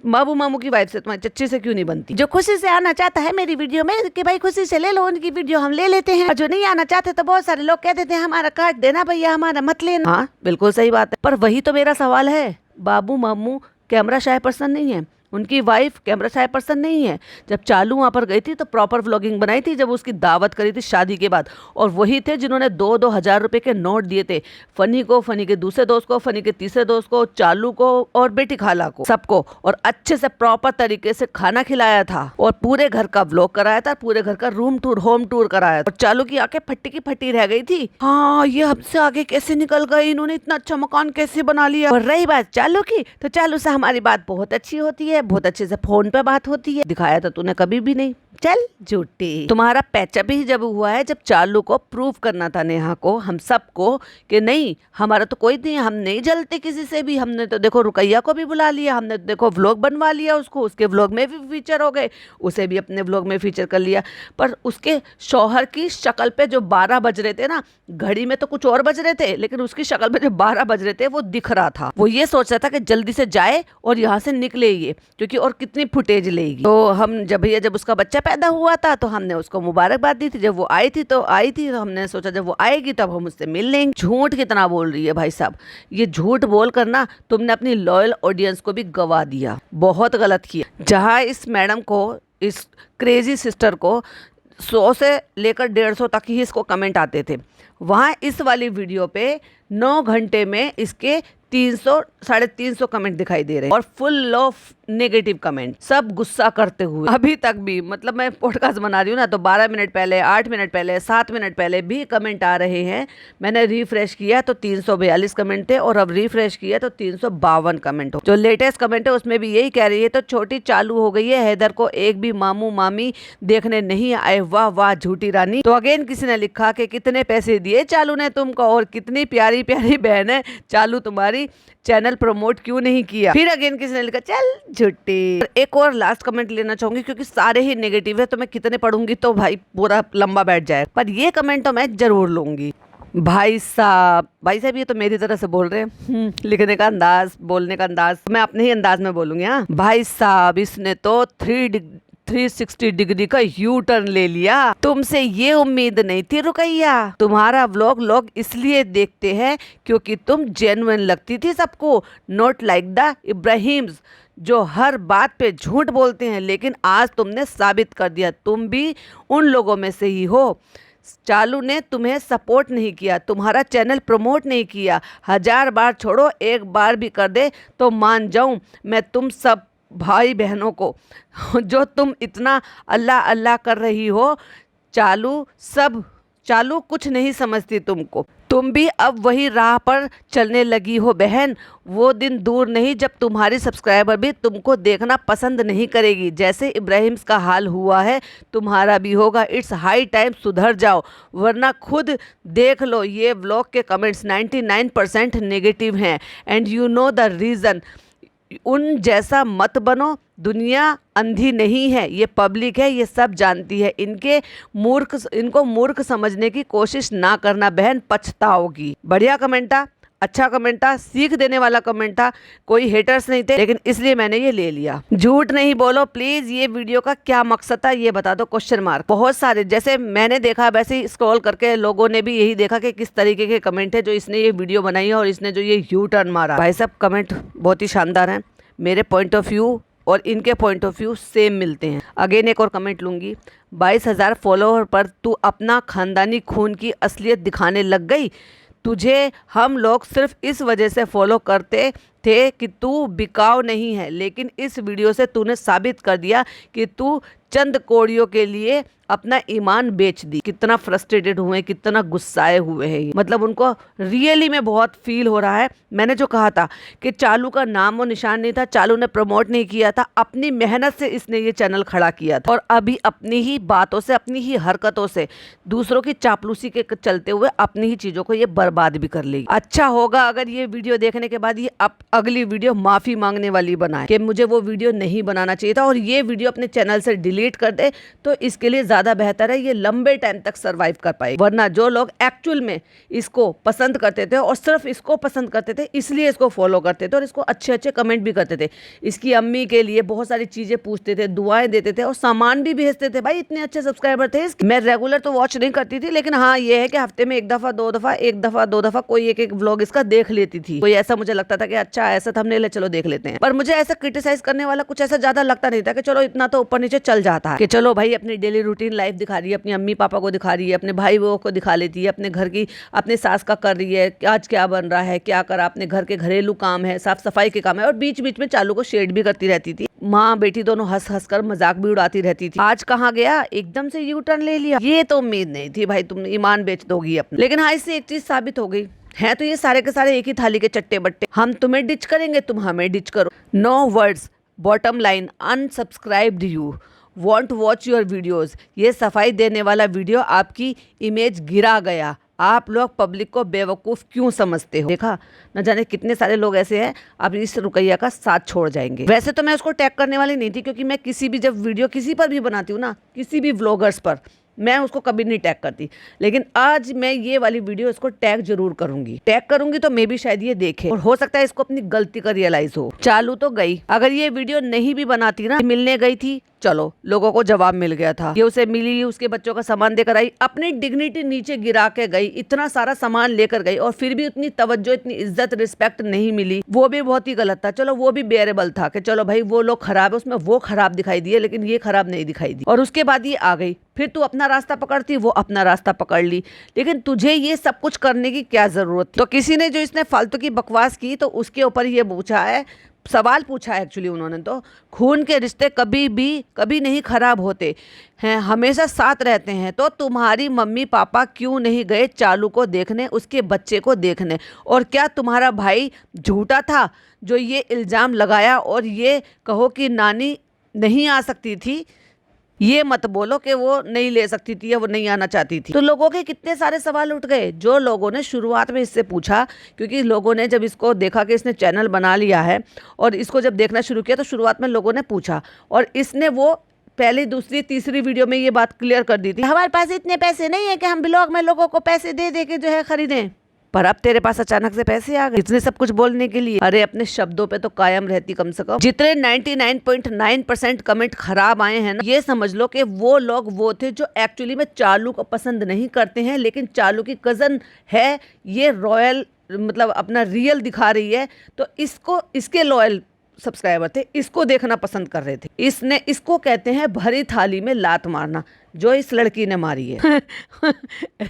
Speaker 1: बाबू मामू की वाइफ से तुम्हारी चच्ची से क्यों नहीं बनती? जो खुशी से आना चाहता है मेरी वीडियो में कि भाई खुशी से ले लो, उनकी वीडियो हम ले लेते हैं, और जो नहीं आना चाहते तो बहुत सारे लोग कह देते हैं हमारा काट देना भैया, हमारा मत लेना। हाँ बिल्कुल सही बात है, पर वही तो मेरा सवाल है, बाबू मामू कैमरा शाय पर्सन नहीं है, उनकी वाइफ कैमरा शाय पर्सन नहीं है। जब चालू वहाँ पर गई थी तो प्रॉपर व्लॉगिंग बनाई थी, जब उसकी दावत करी थी शादी के बाद, और वही थे जिन्होंने 2-2 हज़ार रुपए के नोट दिए थे फनी को, फनी के दूसरे दोस्त को, फनी के तीसरे दोस्त को, चालू को और बेटी खाला को, सबको, और अच्छे से प्रॉपर तरीके से खाना खिलाया था, और पूरे घर का व्लॉग कराया था, पूरे घर का रूम टूर, होम टूर कराया था। और चालू की आंखें फट्टी की फट्टी रह गई थी, हाँ ये हमसे आगे कैसे निकल गए, इन्होंने इतना अच्छा मकान कैसे बना लिया। और रही बात चालू की, तो चालू से हमारी बात बहुत अच्छी होती है, बहुत अच्छे से फोन पे बात होती है, दिखाया तो तूने कभी भी नहीं, चल झूठी। तुम्हारा पैचअप ही जब हुआ है जब चालू को प्रूव करना था, नेहा को, हम सबको, कि नहीं हमारा तो कोई नहीं, हम नहीं जलते किसी से भी। हमने तो देखो रुकैया को भी बुला लिया, हमने तो देखो व्लॉग बनवा लिया उसको, उसके व्लॉग में भी फीचर हो गए, उसे भी अपने व्लॉग में फीचर कर लिया। पर उसके शौहर की शक्ल पे जो 12 बज रहे थे ना, घड़ी में तो कुछ और बज रहे थे, लेकिन उसकी शक्ल पे जो 12 बज रहे थे वो दिख रहा था। वो ये सोच रहा था कि जल्दी से जाए और यहाँ से निकले ये, क्योंकि और कितनी फुटेज लेगी। तो हम जब उसका बच्चा पैदा हुआ था तो हमने उसको मुबारकबाद दी थी। जब वो आई थी तो हमने सोचा जब वो आएगी तब हम उससे मिल लेंगे। झूठ कितना बोल रही है भाई साहब, ये झूठ बोल कर ना तुमने अपनी लॉयल ऑडियंस को भी गवा दिया, बहुत गलत किया। जहाँ इस मैडम को, इस क्रेजी सिस्टर को 100 से लेकर 150 तक ही इसको कमेंट आते थे, वहाँ इस वाली वीडियो पे 9 घंटे में इसके 300 350 कमेंट दिखाई दे रहे हैं और फुल ऑफ नेगेटिव कमेंट, सब गुस्सा करते हुए। अभी तक भी, मतलब मैं पॉडकास्ट बना रही हूँ ना, तो 12 मिनट पहले, 8 मिनट पहले, 7 मिनट पहले भी कमेंट आ रहे हैं। मैंने रिफ्रेश किया तो 342 कमेंट थे और अब रिफ्रेश किया तो 352 कमेंट हो। जो लेटेस्ट कमेंट है उसमें भी यही कह रही है, तो छोटी चालू हो गई है, हैदर को एक भी मामू मामी देखने नहीं आए, वाह वाह झूठी रानी। तो अगेन किसी ने लिखा कि कितने पैसे दिए चालू ने तुमको और कितनी प्यारी प्यारी बहन है चालू तुम्हारी, चैनल प्रमोट क्यों नहीं किया। फिर अगेन किसी ने लिखा चल झूठी। एक और लास्ट कमेंट लेना चाहूंगी क्योंकि सारे ही नेगेटिव है, तो मैं कितने पढ़ूंगी तो भाई पूरा लंबा बैठ जाए, पर ये कमेंट तो मैं जरूर लूंगी। भाई साहब ये तो मेरी तरह से बोल रहे हैं, लिखने का अंदाज, बोलने का अंदाज, मैं अपने ही अंदाज में बोलूंगी। हाँ भाई साहब, इसने तो 360 डिग्री का यू टर्न ले लिया। तुमसे ये उम्मीद नहीं थी रुकैया। तुम्हारा व्लॉग लोग इसलिए देखते हैं क्योंकि तुम जेन्युइन लगती थी सबको, नॉट लाइक द इब्राहिम्स जो हर बात पे झूठ बोलते हैं। लेकिन आज तुमने साबित कर दिया तुम भी उन लोगों में से ही हो। चालू ने तुम्हें सपोर्ट नहीं किया, तुम्हारा चैनल प्रमोट नहीं किया। 1000 बार छोड़ो, एक बार भी कर दे तो मान जाऊं मैं तुम सब भाई बहनों को, जो तुम इतना अल्लाह अल्लाह कर रही हो। चालू कुछ नहीं समझती तुमको, तुम भी अब वही राह पर चलने लगी हो बहन। वो दिन दूर नहीं जब तुम्हारी सब्सक्राइबर भी तुमको देखना पसंद नहीं करेगी, जैसे इब्राहिम्स का हाल हुआ है तुम्हारा भी होगा। इट्स हाई टाइम सुधर जाओ, वरना खुद देख लो ये व्लॉग के कमेंट्स 99% नेगेटिव हैं and you know the reason. उन जैसा मत बनो, दुनिया अंधी नहीं है, ये पब्लिक है, ये सब जानती है। इनको मूर्ख समझने की कोशिश ना करना बहन, पछताओगी। बढ़िया कमेंट था, अच्छा कमेंट था, सीख देने वाला कमेंट था, कोई हेटर्स नहीं थे, लेकिन इसलिए मैंने ये ले लिया। झूठ नहीं बोलो प्लीज, ये वीडियो का क्या मकसद था ये बता दो, क्वेश्चन मार्क। बहुत सारे, जैसे मैंने देखा वैसे ही स्क्रॉल करके लोगों ने भी यही देखा कि किस तरीके के कमेंट है जो इसने ये वीडियो बनाई है और इसने जो ये यू टर्न मारा। भाई साहब कमेंट बहुत ही शानदार है, मेरे पॉइंट ऑफ व्यू और इनके पॉइंट ऑफ व्यू सेम मिलते हैं। अगेन एक और कमेंट लूँगी। 22,000 फॉलोअर पर तू अपना खानदानी खून की असलियत दिखाने लग गई। तुझे हम लोग सिर्फ इस वजह से फॉलो करते थे कि तू बिकाऊ नहीं है, लेकिन इस वीडियो से तूने साबित कर दिया कि तू चंद कौड़ियों के लिए अपना ईमान बेच दी। कितना फ्रस्ट्रेटेड हुए, कितना गुस्साए हुए हैं, मतलब उनको रियली में बहुत फील हो रहा है। मैंने जो कहा था कि चालू का नाम और निशान नहीं था, चालू ने प्रमोट नहीं किया था, अपनी मेहनत से इसने ये चैनल खड़ा किया था और अभी अपनी ही बातों से, अपनी ही हरकतों से, दूसरों की चापलूसी के चलते हुए अपनी ही चीज़ों को ये बर्बाद भी कर लेगी। अच्छा होगा अगर ये वीडियो देखने के बाद ये अगली वीडियो माफ़ी मांगने वाली बनाए कि मुझे वो वीडियो नहीं बनाना चाहिए था और ये वीडियो अपने चैनल से डिलीट कर दे, तो इसके लिए ज़्यादा बेहतर है, ये लंबे टाइम तक सर्वाइव कर पाए। वरना जो लोग एक्चुअल में इसको पसंद करते थे और सिर्फ इसको पसंद करते थे इसलिए इसको फॉलो करते थे और इसको अच्छे अच्छे कमेंट भी करते थे, इसकी अम्मी के लिए बहुत सारी चीज़ें पूछते थे, दुआएं देते थे और सामान भी भेजते थे। भाई इतने अच्छे सब्सक्राइबर थे इसके। मैं रेगुलर तो वॉच नहीं करती थी, लेकिन हाँ ये है कि हफ्ते में एक दफ़ा दो दफ़ा कोई एक व्लॉग इसका देख लेती थी। कोई ऐसा मुझे लगता था कि अच्छा ऐसा थंबनेल है, चलो देख लेते हैं। पर मुझे ऐसा क्रिटिसाइज करने वाला कुछ ऐसा ज्यादा लगता नहीं था कि चलो इतना तो ऊपर नीचे चल जाता है कि चलो भाई अपनी डेली रूटीन लाइफ दिखा रही है, अपनी अम्मी पापा को दिखा रही है, अपने भाई बहू को दिखा लेती है, अपने घर की अपने सास का कर रही है, आज क्या बन रहा है, क्या करा, अपने घर के घरेलू काम है, साफ सफाई के काम है, और बीच बीच में चालू को शेड भी करती रहती थी। माँ बेटी दोनों हंस हंस कर मजाक भी उड़ाती रहती थी। आज कहाँ गया, एकदम से यू टर्न ले लिया। ये तो उम्मीद नहीं थी भाई, तुम ईमान बेच दोगी अपना। लेकिन हाँ इससे एक चीज साबित हो गई है, तो ये सारे के सारे एक ही थाली के चट्टे बट्टे। हम तुम्हें डिच करेंगे, तुम हमें डिच करो। No words, bottom line, unsubscribed you. Want watch your videos. ये सफाई देने वाला वीडियो आपकी इमेज गिरा गया। आप लोग पब्लिक को बेवकूफ़ क्यों समझते हो? देखा, न जाने कितने सारे लोग ऐसे हैं, आप इस रुकैया का साथ छोड़ जाएंगे। वैसे तो मैं उसको टैग करने वाली नहीं थी, क्योंकि मैं किसी भी जब वीडियो किसी पर भी बनाती हूँ ना, किसी भी व्लॉगर्स पर, मैं उसको कभी नहीं टैग करती। लेकिन आज मैं ये वाली वीडियो इसको टैग जरूर करूंगी। टैग करूंगी तो मे भी शायद ये देखे, और हो सकता है इसको अपनी गलती का रियलाइज हो। चालू तो गई, अगर ये वीडियो नहीं भी बनाती ना, मिलने गई थी, चलो लोगों को जवाब मिल गया था। ये उसे मिली, उसके बच्चों का सामान देकर आई, अपनी डिग्निटी नीचे गिरा के गई, इतना सारा सामान लेकर गई, और फिर भी उतनी तवज्जो, इतनी इज्जत, रिस्पेक्ट नहीं मिली। वो भी बहुत ही गलत था। चलो वो भी बेरेबल था कि चलो भाई वो लोग खराब है, उसमें वो खराब दिखाई दिए, लेकिन ये खराब नहीं दिखाई दी। और उसके बाद ये आ गई, फिर तू अपना रास्ता पकड़ती, वो अपना रास्ता पकड़ ली, लेकिन तुझे ये सब कुछ करने की क्या जरूरत थी? तो किसी ने जो इसने फालतू की बकवास की, तो उसके ऊपर ये पूछा है, सवाल पूछा है एक्चुअली उन्होंने, तो खून के रिश्ते कभी नहीं खराब होते हैं, हमेशा साथ रहते हैं। तो तुम्हारी मम्मी पापा क्यों नहीं गए चालू को देखने, उसके बच्चे को देखने? और क्या तुम्हारा भाई झूठा था जो ये इल्ज़ाम लगाया? और ये कहो कि नानी नहीं आ सकती थी, ये मत बोलो कि वो नहीं ले सकती थी या वो नहीं आना चाहती थी। तो लोगों के कितने सारे सवाल उठ गए, जो लोगों ने शुरुआत में इससे पूछा, क्योंकि लोगों ने जब इसको देखा कि इसने चैनल बना लिया है और इसको जब देखना शुरू किया, तो शुरुआत में लोगों ने पूछा, और इसने वो पहली, दूसरी, तीसरी वीडियो में ये बात क्लियर कर दी थी, हमारे पास इतने पैसे नहीं है कि हम ब्लॉग में लोगों को पैसे दे दे के जो है खरीदें। पर अब तेरे पास अचानक से पैसे आ गए इतने सब कुछ बोलने के लिए। अरे अपने शब्दों पे तो कायम रहती कम से कम। जितने 99.9% कमेंट खराब आए हैं ना, ये समझ लो कि वो लोग वो थे जो एक्चुअली में चालू को पसंद नहीं करते हैं, लेकिन चालू की कजन है, ये रॉयल मतलब अपना रियल दिखा रही है, तो इसको, इसके लॉयल सब्सक्राइबर थे, इसको देखना पसंद कर रहे थे। इसको कहते हैं भरी थाली में लात मारना, जो इस लड़की ने मारी है।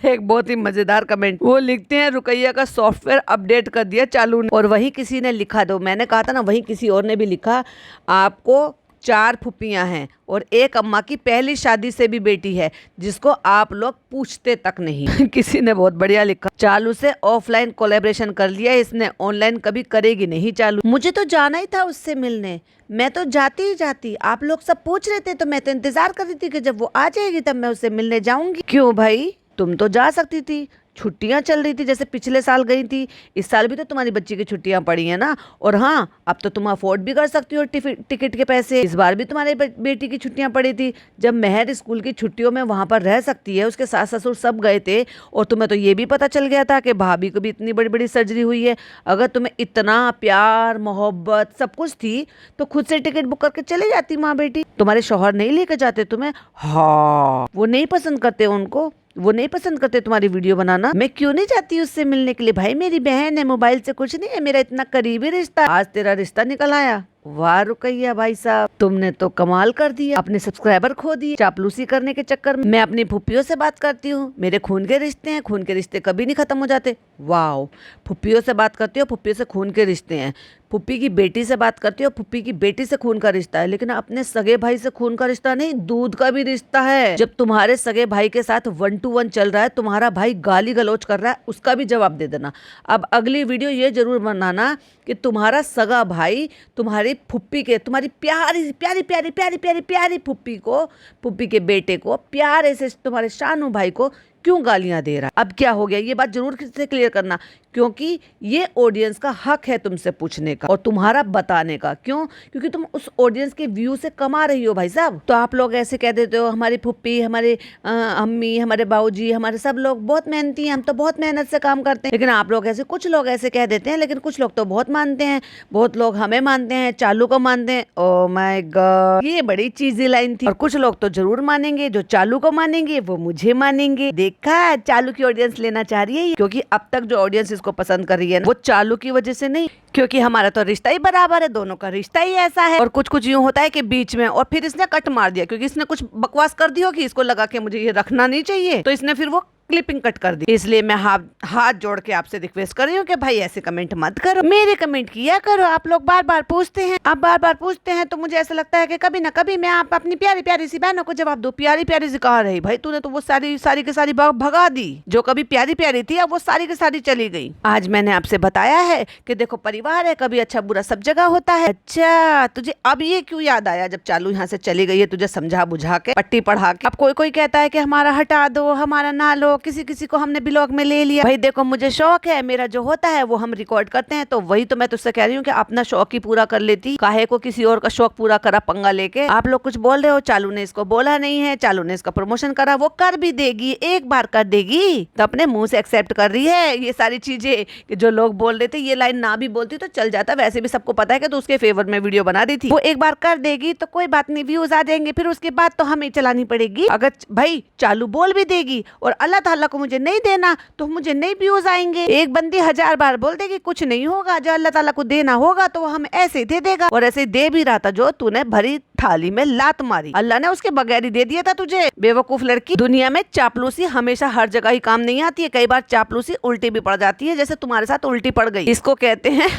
Speaker 1: एक बहुत ही मजेदार कमेंट, वो लिखते हैं रुकैया का सॉफ्टवेयर अपडेट कर दिया चालू ने। और वही किसी ने लिखा, दो मैंने कहा था ना, वही किसी और ने भी लिखा, आपको 4 फुप्पियां हैं और एक अम्मा की पहली शादी से भी बेटी है, जिसको आप लोग पूछते तक नहीं। किसी ने बहुत बढ़िया लिखा, चालू से ऑफलाइन कोलैबोरेशन कर लिया इसने, ऑनलाइन कभी करेगी नहीं चालू। मुझे तो जाना ही था उससे मिलने, मैं तो जाती ही जाती, आप लोग सब पूछ रहे थे तो मैं तो इंतजार कर रही थी कि जब वो आ जाएगी तब मैं उससे मिलने जाऊंगी। क्यों भाई, तुम तो जा सकती थी, छुट्टियां चल रही थी, जैसे पिछले साल गई थी, इस साल भी तो तुम्हारी बच्ची की छुट्टियां पड़ी हैं ना। और हाँ, अब तो तुम अफोर्ड भी कर सकती हो टिकट के पैसे। इस बार भी तुम्हारी बेटी की छुट्टियां पड़ी थी, जब महर स्कूल की छुट्टियों में वहां पर रह सकती है, उसके सास ससुर सब गए थे, और तुम्हें तो ये भी पता चल गया था कि भाभी को भी इतनी बड़ी बड़ी सर्जरी हुई है। अगर तुम्हें इतना प्यार मोहब्बत सब कुछ थी, तो खुद से टिकट बुक करके चले जाती माँ बेटी। तुम्हारे शौहर नहीं लेकर जाते तुम्हें? हाँ, वो नहीं पसंद करते, उनको वो नहीं पसंद करते तुम्हारी वीडियो बनाना। मैं क्यों नहीं जाती उससे मिलने के लिए? भाई मेरी बहन है, मोबाइल से कुछ नहीं है, मेरा इतना करीबी रिश्ता, आज तेरा रिश्ता निकल आया। वाह रुकैया भाई साहब, तुमने तो कमाल कर दिया, अपने सब्सक्राइबर खो दिए चापलूसी करने के चक्कर में। मैं अपनी फुप्पियों से बात करती हूँ, मेरे खून के रिश्ते हैं, खून के रिश्ते कभी नहीं खत्म हो जाते। वाह, फुप्पियों से बात करती हो, फुप्पियों से खून के रिश्ते हैं। फुप्पी की बेटी से बात करती हो, फुप्पी की बेटी से खून का रिश्ता है, लेकिन अपने सगे भाई से खून का रिश्ता नहीं, दूध का भी रिश्ता है। जब तुम्हारे सगे भाई के साथ 1 to 1 चल रहा है, तुम्हारा भाई गाली गलौज कर रहा है, उसका भी जवाब दे देना। अब अगली वीडियो ये जरूर बनाना कि तुम्हारा सगा भाई तुम्हारी फुप्पी के, तुम्हारी प्यारी प्यारी प्यारी प्यारी प्यारी प्यारी फुप्पी को, फुप्पी के बेटे को, प्यारे से तुम्हारे शानू भाई को क्यों गालियां दे रहा है। अब क्या हो गया, ये बात जरूर से क्लियर करना, क्योंकि ये ऑडियंस का हक है तुमसे पूछने का और तुम्हारा बताने का। क्यों? क्योंकि तुम उस ऑडियंस के व्यू से कमा रही हो भाई साहब। तो आप लोग ऐसे कह देते हो, हमारी फुप्पी, हमारे अम्मी, हमारे बाबूजी, हमारे सब लोग बहुत मेहनती हैं, हम तो बहुत मेहनत से काम करते हैं। लेकिन आप लोग ऐसे, कुछ लोग ऐसे कह देते हैं, लेकिन कुछ लोग तो बहुत मानते हैं, बहुत लोग हमें मानते हैं, चालू को मानते हैं। ओह माय गॉड, ये बड़ी चीजी लाइन थी। और कुछ लोग तो जरूर मानेंगे, जो चालू को मानेंगे वो मुझे मानेंगे। देखा, चालू की ऑडियंस लेना चाह रही है, क्योंकि अब तक जो ऑडियंस इसको पसंद कर रही है वो चालू की वजह से नहीं, क्योंकि हमारा तो रिश्ता ही बराबर है, दोनों का रिश्ता ही ऐसा है। और कुछ कुछ यूं होता है कि बीच में, और फिर इसने कट मार दिया, क्योंकि इसने कुछ बकवास कर दी होगी, इसको लगा कि मुझे ये रखना नहीं चाहिए, तो इसने फिर वो क्लिपिंग कट कर दी। इसलिए मैं हाथ जोड़ के आपसे रिक्वेस्ट कर रही हूँ कि भाई ऐसे कमेंट मत करो, मेरे कमेंट किया करो। आप लोग बार बार पूछते हैं, आप बार बार पूछते हैं, तो मुझे ऐसा लगता है कि कभी ना कभी मैं आप अपनी प्यारी प्यारी सी बहनों को जवाब दो। प्यारी प्यारी सी कहाँ रही भाई, तूने तो वो सारी की सारी भगा दी। जो कभी प्यारी प्यारी थी अब वो सारी की सारी चली गई। आज मैंने आपसे बताया है कि देखो परिवार है, कभी अच्छा बुरा सब जगह होता है। अच्छा तुझे अब ये क्यों याद आया जब चालू यहाँ से चली गई है? तुझे समझा बुझा के पट्टी पढ़ा के अब कोई कहता है कि हमारा हटा दो, हमारा ना लो, किसी को हमने ब्लॉग में ले लिया। भाई देखो मुझे शौक है, मेरा जो होता है वो हम रिकॉर्ड करते हैं, तो वही तो मैं तुझसे कह रही हूँ कि अपना शौक ही पूरा कर लेती, काहे को किसी और का शौक पूरा करा पंगा लेके। आप लोग कुछ बोल रहे हो, चालू ने इसको बोला नहीं है, चालू ने इसका प्रमोशन करा, वो कर भी देगी, एक बार कर देगी तो अपने मुंह से एक्सेप्ट कर रही है ये सारी चीजें। कि जो लोग बोल रहे थे ये लाइन ना भी बोलती तो चल जाता, वैसे भी सबको पता है कि तो उसके फेवर में वीडियो बना दी थी। वो एक बार कर देगी तो कोई बात नहीं, व्यूज आ जाएंगे, फिर उसके बाद तो हमें चलानी पड़ेगी। अगर भाई चालू बोल भी देगी और अल्लाह ताला को मुझे नहीं देना तो मुझे नहीं व्यूज आएंगे। एक बंदी 1000 बार बोल देगी कुछ नहीं होगा, जो अल्लाह ताला को देना होगा तो वो हमें ऐसे ही दे देगा। और ऐसे ही दे भी रहा था, जो तूने भरी थाली में लात मारी, अल्लाह ने उसके बगैर ही दे दिया था तुझे। बेवकूफ लड़की, दुनिया में चापलूसी हमेशा हर जगह ही काम नहीं आती है, कई बार चापलूसी उल्टी भी पड़ जाती है, जैसे तुम्हारे साथ उल्टी पड़ गई। इसको कहते हैं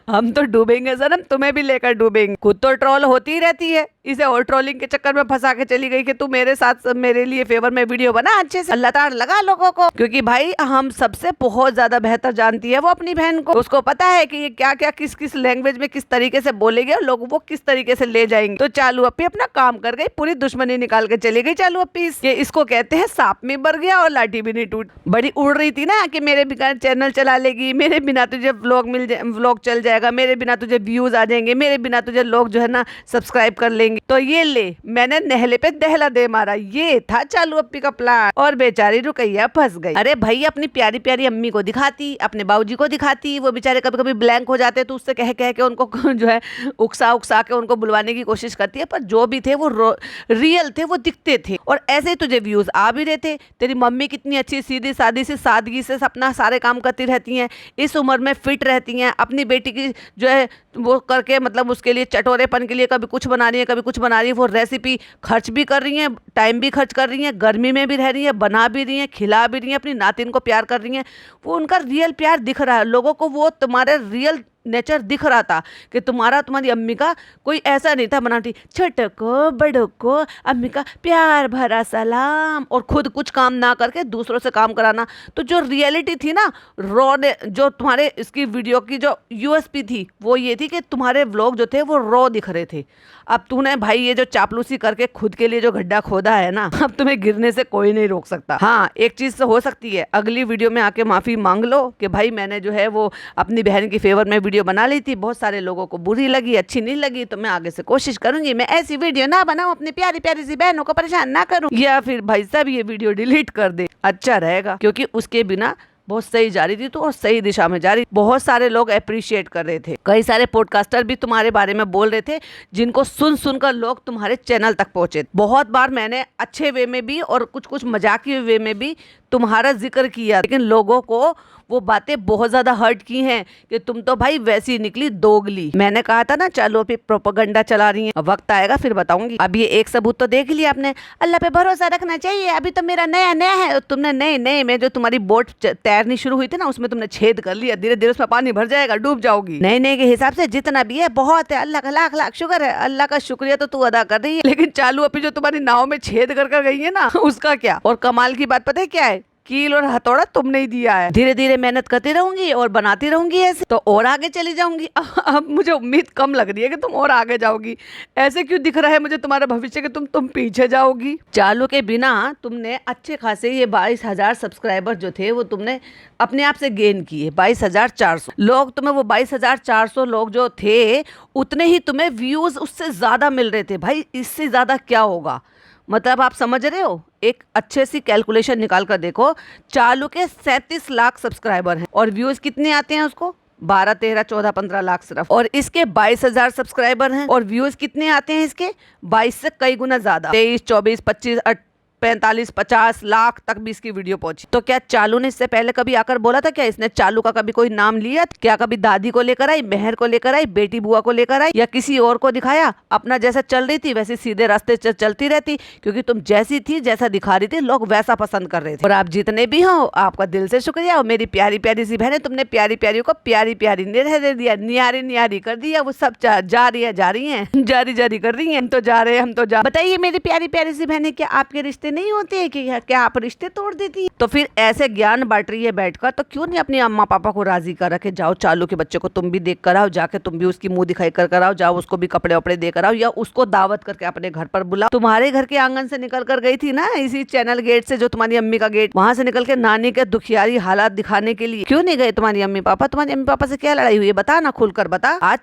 Speaker 1: हम तो डूबेंगे सनम, तुम्हें भी लेकर डूबेंगे। खुद तो ट्रोल होती ही रहती है, इसे और ट्रोलिंग के चक्कर में फंसा के चली गई कि तू मेरे साथ मेरे लिए फेवर में वीडियो बना अच्छे से। अल्लाह ताला लगा लोगों को, क्योंकि भाई हम सबसे बहुत ज्यादा बेहतर जानती है वो अपनी बहन को। उसको पता है कि ये क्या क्या किस लैंग्वेज में किस तरीके से बोलेंगे और लोग वो किस तरीके से ले जाएंगे। तो चालू अपी अपना काम कर गई, पूरी दुश्मनी निकाल के चली गई चालू अपी। इसको कहते हैं सांप में बढ़ गया और लाठी भी नहीं टूट। बड़ी उड़ रही थी ना कि मेरे बिना चैनल चला लेगी, मेरे बिना तुझे व्लॉग चल जाएगा, मेरे बिना तुझे व्यूज आ जाएंगे, मेरे बिना तुझे लोग जो है ना सब्सक्राइब कर लेंगे। तो ये ले, मैंने नहले पे दहला दे मारा, ये था चालू अप्पी का प्लान। और बेचारी रुकैया फंस गई। अरे भाई अपनी प्यारी प्यारी अम्मी को दिखाती, अपने बाबूजी को दिखाती, वो बेचारे कभी कभी ब्लैंक हो जाते तो उससे कह के उनको जो है उकसा के उनको बुलवाने की कोशिश करती है, पर जो भी थे वो रियल थे, वो दिखते थे। और ऐसे ही तुझे व्यूज आ भी रहे थे। तेरी मम्मी कितनी अच्छी सीधी सादी से सादगी से अपना सारे काम करती रहती हैं, इस उम्र में फिट रहती हैं, अपनी बेटी की जो है वो करके मतलब उसके लिए चटोरेपन के लिए कभी कुछ बना रही है, कभी कुछ बना रही है, वो रेसिपी खर्च भी कर रही हैं, टाइम भी खर्च कर रही हैं, गर्मी में भी रह रही है, बना भी रही हैं, खिला भी रही हैं, अपनी नातिन को प्यार कर रही हैं। वो उनका रियल प्यार दिख रहा है लोगों को, वो तुम्हारे रियल नेचर दिख रहा था कि तुम्हारी अम्मी का कोई ऐसा नहीं था बनाती छोटों को बड़ों को अम्मी का प्यार भरा सलाम, और खुद कुछ काम ना करके दूसरों से काम कराना। तो जो रियलिटी थी ना रॉ, जो तुम्हारे इसकी वीडियो की जो यूएसपी थी वो ये थी कि तुम्हारे व्लॉग जो थे वो रॉ दिख रहे थे। अब तूने भाई ये जो चापलूसी करके खुद के लिए जो गड्ढा खोदा है ना, अब तुम्हें गिरने से कोई नहीं रोक सकता। हाँ एक चीज तो हो सकती है, अगली वीडियो में आके माफी मांग लो कि भाई मैंने जो है वो अपनी बहन की फेवर में वीडियो बना ली थी, बहुत सारे लोगों को बुरी लगी, अच्छी नहीं लगी, तो मैं आगे से कोशिश करूंगी मैं ऐसी वीडियो ना बनाऊं, अपनी प्यारी प्यारी सी बहनों को परेशान ना करूं, या फिर भाई साहब ये वीडियो डिलीट कर दे, अच्छा रहेगा। क्योंकि उसके बिना बहुत सही जा रही थी तो, और सही दिशा में जा रही, बहुत सारे लोग अप्रिशिएट कर रहे थे, कई सारे पॉडकास्टर भी तुम्हारे बारे में बोल रहे थे, जिनको सुनकर लोग तुम्हारे चैनल तक पहुंचे। बहुत बार मैंने अच्छे वे में भी और कुछ मजाकिये वे में भी तुम्हारा जिक्र किया, लेकिन लोगों को वो बातें बहुत ज्यादा हर्ट की हैं कि तुम तो भाई वैसी निकली दोगली। मैंने कहा था ना चालू अभी प्रोपेगेंडा चला रही हैं, वक्त आएगा फिर बताऊंगी। अब ये एक सबूत तो देख लिया आपने, अल्लाह पे भरोसा रखना चाहिए। अभी तो मेरा नया है, तुमने नए में जो तुम्हारी बोट तैरनी शुरू हुई थी ना उसमें तुमने छेद कर लिया, धीरे धीरे उसमें पानी भर जाएगा, डूब जाओगी। नए के हिसाब से जितना भी है बहुत है, अल्लाह का लाख लाख शुक्र है, अल्लाह का शुक्रिया तो तू अदा कर रही है। लेकिन चालू अभी जो तुम्हारी नाव में छेद कर गई है ना उसका क्या। और कमाल की बात पता है क्या है, कील और हथौड़ा तुमने ही दिया है। धीरे धीरे मेहनत करती रहूंगी और बनाती रहूंगी ऐसे, तो और आगे चली जाऊंगी। अब मुझे उम्मीद कम लग रही है कि तुम और आगे जाओगी। ऐसे क्यों दिख रहा है मुझे तुम्हारा भविष्य कि तुम पीछे जाओगी। चालू के बिना तुमने अच्छे खासे ये 22,000 सब्सक्राइबर जो थे वो तुमने अपने आप से गेन किए। 22,400 लोग, तुम्हें वो 22,400 लोग जो थे उतने ही तुम्हें व्यूज उससे ज्यादा मिल रहे थे। भाई इससे ज्यादा क्या होगा, मतलब आप समझ रहे हो। एक अच्छे सी कैलकुलेशन निकाल कर देखो, चालू के 37 लाख सब्सक्राइबर हैं और व्यूज कितने आते हैं उसको 12, 13, 14, 15 लाख सिर्फ। और इसके 22,000 सब्सक्राइबर हैं और व्यूज कितने आते हैं इसके 22 से कई गुना ज्यादा, 23, 24, 25, 45 50 लाख तक भी इसकी वीडियो पहुंची। तो क्या चालू ने इससे पहले कभी आकर बोला था क्या? इसने चालू का कभी कोई नाम लिया? क्या कभी दादी को लेकर आई, मेहर को लेकर आई, बेटी बुआ को लेकर आई, या किसी और को दिखाया? अपना जैसा चल रही थी वैसे सीधे रास्ते चलती रहती, क्योंकि तुम जैसी थी, जैसा दिखा रही थी, लोग वैसा पसंद कर रहे थे। और आप जितने भी हो, आपका दिल से शुक्रिया। और मेरी प्यारी प्यारी सी बहनें, तुमने प्यारी प्यारियों को प्यारी प्यारी नहीं रहने दिया, नियारी नियारी कर दिया। वो सब जा रही है जारी कर रही है। हम तो जा रहे हैं, हम तो जा। बताइए मेरी प्यारी प्यारी सी बहनें, क्या आपके रिश्ते नहीं होते हैं? कि क्या आप रिश्ते तोड़ देती? तो फिर ऐसे ज्ञान बांट रही है बैठकर, तो क्यों नहीं अपनी अम्मा पापा को राजी कर रखे? जाओ चालू के बच्चे को तुम भी देख कर आओ, जाके तुम भी उसकी मुंह दिखाई कर आओ, जाओ उसको भी कपड़े वपड़े देकर आओ, या उसको दावत करके अपने घर पर बुलाओ। तुम्हारे घर के आंगन से निकल कर गई थी ना, इसी चैनल गेट से, जो तुम्हारी अम्मी का गेट, वहां से निकल के नानी के दुखियारी हालात दिखाने के लिए क्यों नहीं गए तुम्हारी अम्मी पापा? तुम्हारी अम्मी पापा से क्या लड़ाई हुई है? बता ना, खुलकर बता। आज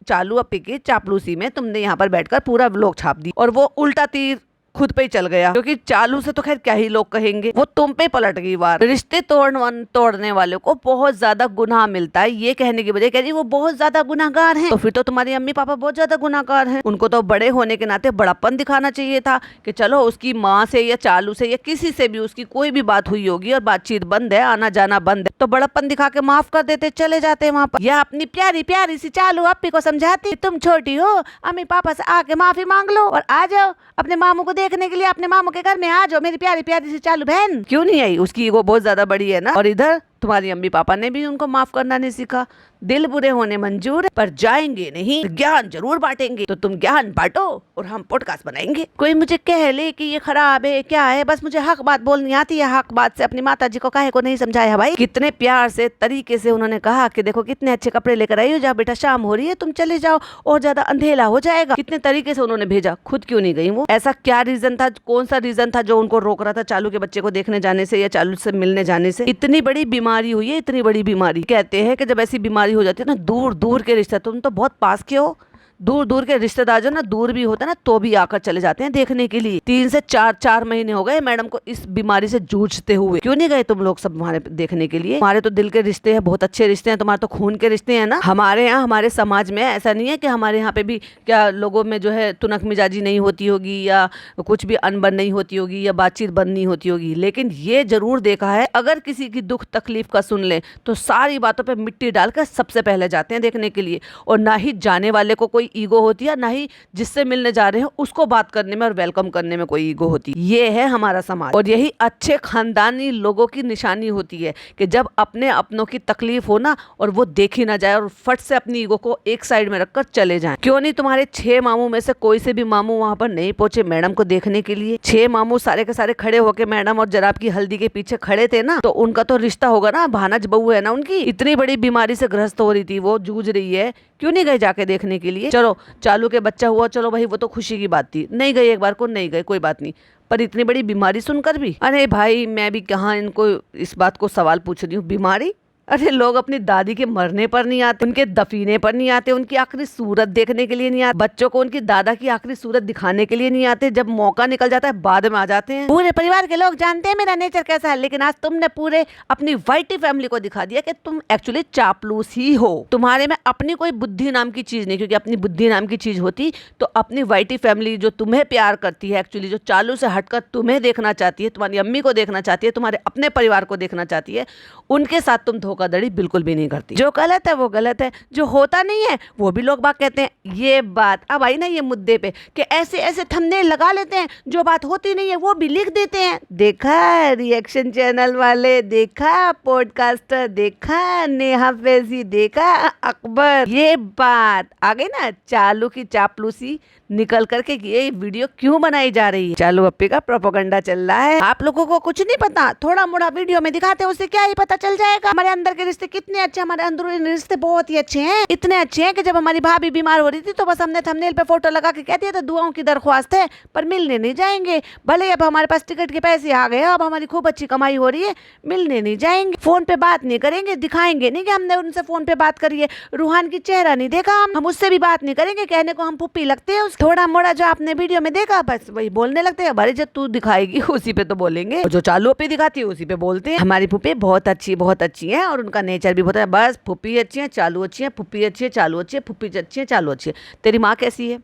Speaker 1: चालू अपी की चापलूसी में तुमने यहाँ पर बैठकर पूरा व्लॉग छाप दी, और वो उल्टा तीर खुद पे ही चल गया, क्योंकि चालू से तो खैर क्या ही लोग कहेंगे, वो तुम पे पलट गई वार। रिश्ते तोड़ने वालों को बहुत ज्यादा गुनाह मिलता है, ये कहने की वजह कह रही वो बहुत ज्यादा गुनाहगार हैं। तो फिर तो तुम्हारी अम्मी पापा बहुत ज्यादा गुनाहगार हैं। उनको तो बड़े होने के नाते बड़प्पन दिखाना चाहिए था कि चलो उसकी माँ से या चालू से या किसी से भी उसकी कोई भी बात हुई होगी और बातचीत बंद है, आना जाना बंद है, तो बड़प्पन दिखा के माफ कर देते, चले जाते वहाँ पर। या अपनी प्यारी प्यारी सी चालू अप्पी को समझाती, तुम छोटी हो, अम्मी पापा से आके माफी मांग लो और आ जाओ अपने मामू को देखने के लिए, अपने मामू के घर में आ जाओ, मेरी प्यारी प्यारी सी चालू बहन। क्यों नहीं आई? उसकी ईगो बहुत ज्यादा बड़ी है ना। और इधर तुम्हारी अम्मी पापा ने भी उनको माफ करना नहीं सीखा। दिल बुरे होने मंजूर है, पर जाएंगे नहीं, ज्ञान जरूर बांटेंगे। तो तुम ज्ञान बांटो और हम पॉडकास्ट बनाएंगे। कोई मुझे कह ले कि ये खराब है, क्या है, बस मुझे हक बात बोलनी आती है। हक बात से अपनी माता जी को काहे को नहीं समझाया भाई? कितने प्यार से तरीके से उन्होंने कहा कि देखो कितने अच्छे कपड़े लेकर आई हो, जाओ बेटा शाम हो रही है, तुम चले जाओ और ज्यादा अंधेरा हो जाएगा। कितने तरीके से उन्होंने भेजा, खुद क्यों नहीं गई वो? ऐसा क्या रीजन था, कौन सा रीजन था जो उनको रोक रहा था चालू के बच्चे को देखने जाने से या चालू से मिलने जाने से? इतनी बड़ी बीमारी हुई है, इतनी बड़ी बीमारी। कहते हैं कि जब ऐसी बीमारी हो जाती है ना, दूर दूर के रिश्ते, तुम तो बहुत पास के हो, दूर दूर के रिश्तेदार जो ना दूर भी होते हैं ना, तो भी आकर चले जाते हैं देखने के लिए। 3 से 4 महीने हो गए मैडम को इस बीमारी से जूझते हुए। क्यों नहीं गए तुम लोग सब हमारे देखने के लिए? हमारे तो दिल के रिश्ते हैं, बहुत अच्छे रिश्ते हैं, तुम्हारे तो खून के रिश्ते हैं ना। हमारे यहाँ, हमारे समाज में ऐसा नहीं है कि हमारे यहाँ पे भी क्या लोगों में जो है तुनक मिजाजी नहीं होती होगी, या कुछ भी अनबन नहीं होती होगी, या बातचीत बंद नहीं होती होगी। लेकिन ये जरूर देखा है, अगर किसी की दुख तकलीफ का सुन ले तो सारी बातों पर मिट्टी डालकर सबसे पहले जाते हैं देखने के लिए। और ना ही जाने वाले को कोई ईगो होती है, ना ही जिससे मिलने जा रहे हैं उसको बात करने में और वेलकम करने में कोई ईगो होती है। ये है हमारा समाज, और यही अच्छे खानदानी लोगों की निशानी होती है कि जब अपने अपनों की तकलीफ हो ना, और वो देखी ना जाए और फट से अपनी ईगो को एक साइड में रखकर चले जाएं। क्यों नहीं तुम्हारे 6 मामू में से कोई से भी मामू वहां पर नहीं पहुंचे मैडम को देखने के लिए? 6 मामू सारे के सारे खड़े होके मैडम और जनाब की हल्दी के पीछे खड़े थे ना, तो उनका तो रिश्ता होगा ना, भानज बहू है ना उनकी। इतनी बड़ी बीमारी से ग्रस्त हो रही थी, वो जूझ रही है, क्यों नहीं गए जाके देखने के लिए? चलो चालू के बच्चा हुआ, चलो भाई वो तो खुशी की बात थी, नहीं गए, एक बार को नहीं गए, कोई बात नहीं, पर इतनी बड़ी बीमारी सुनकर भी, अरे भाई मैं भी कहाँ इनको इस बात को सवाल पूछ रही हूँ। बीमारी? अरे लोग अपनी दादी के मरने पर नहीं आते, उनके दफीने पर नहीं आते, उनकी आखिरी सूरत देखने के लिए नहीं आते, बच्चों को उनकी दादा की आखिरी सूरत दिखाने के लिए नहीं आते। जब मौका निकल जाता है बाद में आ जाते हैं। पूरे परिवार के लोग जानते हैं मेरा नेचर कैसा है, लेकिन आज तुमने पूरे अपनी वाइटी फैमिली को दिखा दिया कि तुम एक्चुअली चापलूस ही हो। तुम्हारे में अपनी कोई बुद्धि नाम की चीज नहीं, क्योंकि अपनी बुद्धि नाम की चीज होती तो अपनी वाइटी फैमिली जो तुम्हें प्यार करती है, एक्चुअली जो चालू से हटकर तुम्हें देखना चाहती है, तुम्हारी अम्मी को देखना चाहती है, तुम्हारे अपने परिवार को देखना चाहती है, उनके साथ तुम धोखाधड़ी बिल्कुल भी नहीं करती। जो गलत है वो गलत है, जो होता नहीं है वो भी लोग बात कहते हैं। ये बात अब आई ना ये मुद्दे पे कि ऐसे ऐसे थंबनेल लगा लेते हैं, जो बात होती नहीं है वो भी लिख देते हैं। देखा रिएक्शन चैनल वाले, देखा पॉडकास्टर, देखा नेहा फैजी, देखा अकबर। ये बात आ गई ना चालू की चापलूसी निकल करके ये वीडियो क्यों बनाई जा रही है। चालू अप्पी का प्रोपेगेंडा चल रहा है। आप लोगों को कुछ नहीं पता, थोड़ा मोड़ा वीडियो में दिखाते हैं, उससे क्या ही पता चल जाएगा हमारे अंदर के रिश्ते कितने अच्छे। हमारे अंदरूनी रिश्ते बहुत ही अच्छे हैं, इतने अच्छे हैं कि जब हमारी भाभी बीमार हो रही थी तो बस हमने थंबनेल पे फोटो लगा के कह दिया था दुआओं की दरख्वास्त है, पर मिलने नहीं जाएंगे। भले अब हमारे पास टिकट के पैसे आ गए, अब हमारी खूब अच्छी कमाई हो रही है, मिलने नहीं जाएंगे, फोन पे बात नहीं करेंगे, दिखाएंगे नहीं कि हमने उनसे फोन पे बात करी है। रूहान की चेहरा नहीं देखा, हम उससे भी बात नहीं करेंगे, कहने को हम पुप्पी लगते हैं। थोड़ा मोड़ा जो आपने वीडियो में देखा बस वही बोलने लगते हैं। हमारी जब तू दिखाएगी उसी पे तो बोलेंगे, जो चालू अप्पी दिखाती है उसी पे बोलते हैं। हमारी पुप्पी बहुत अच्छी है और उनका नेचर भी बहुत है। बस पुप्पी अच्छी है, चालू अच्छी है, पुप्पी अच्छी है, चालू अच्छी है, पुप्पी अच्छी है, चालू अच्छी है। तेरी माँ कैसी है?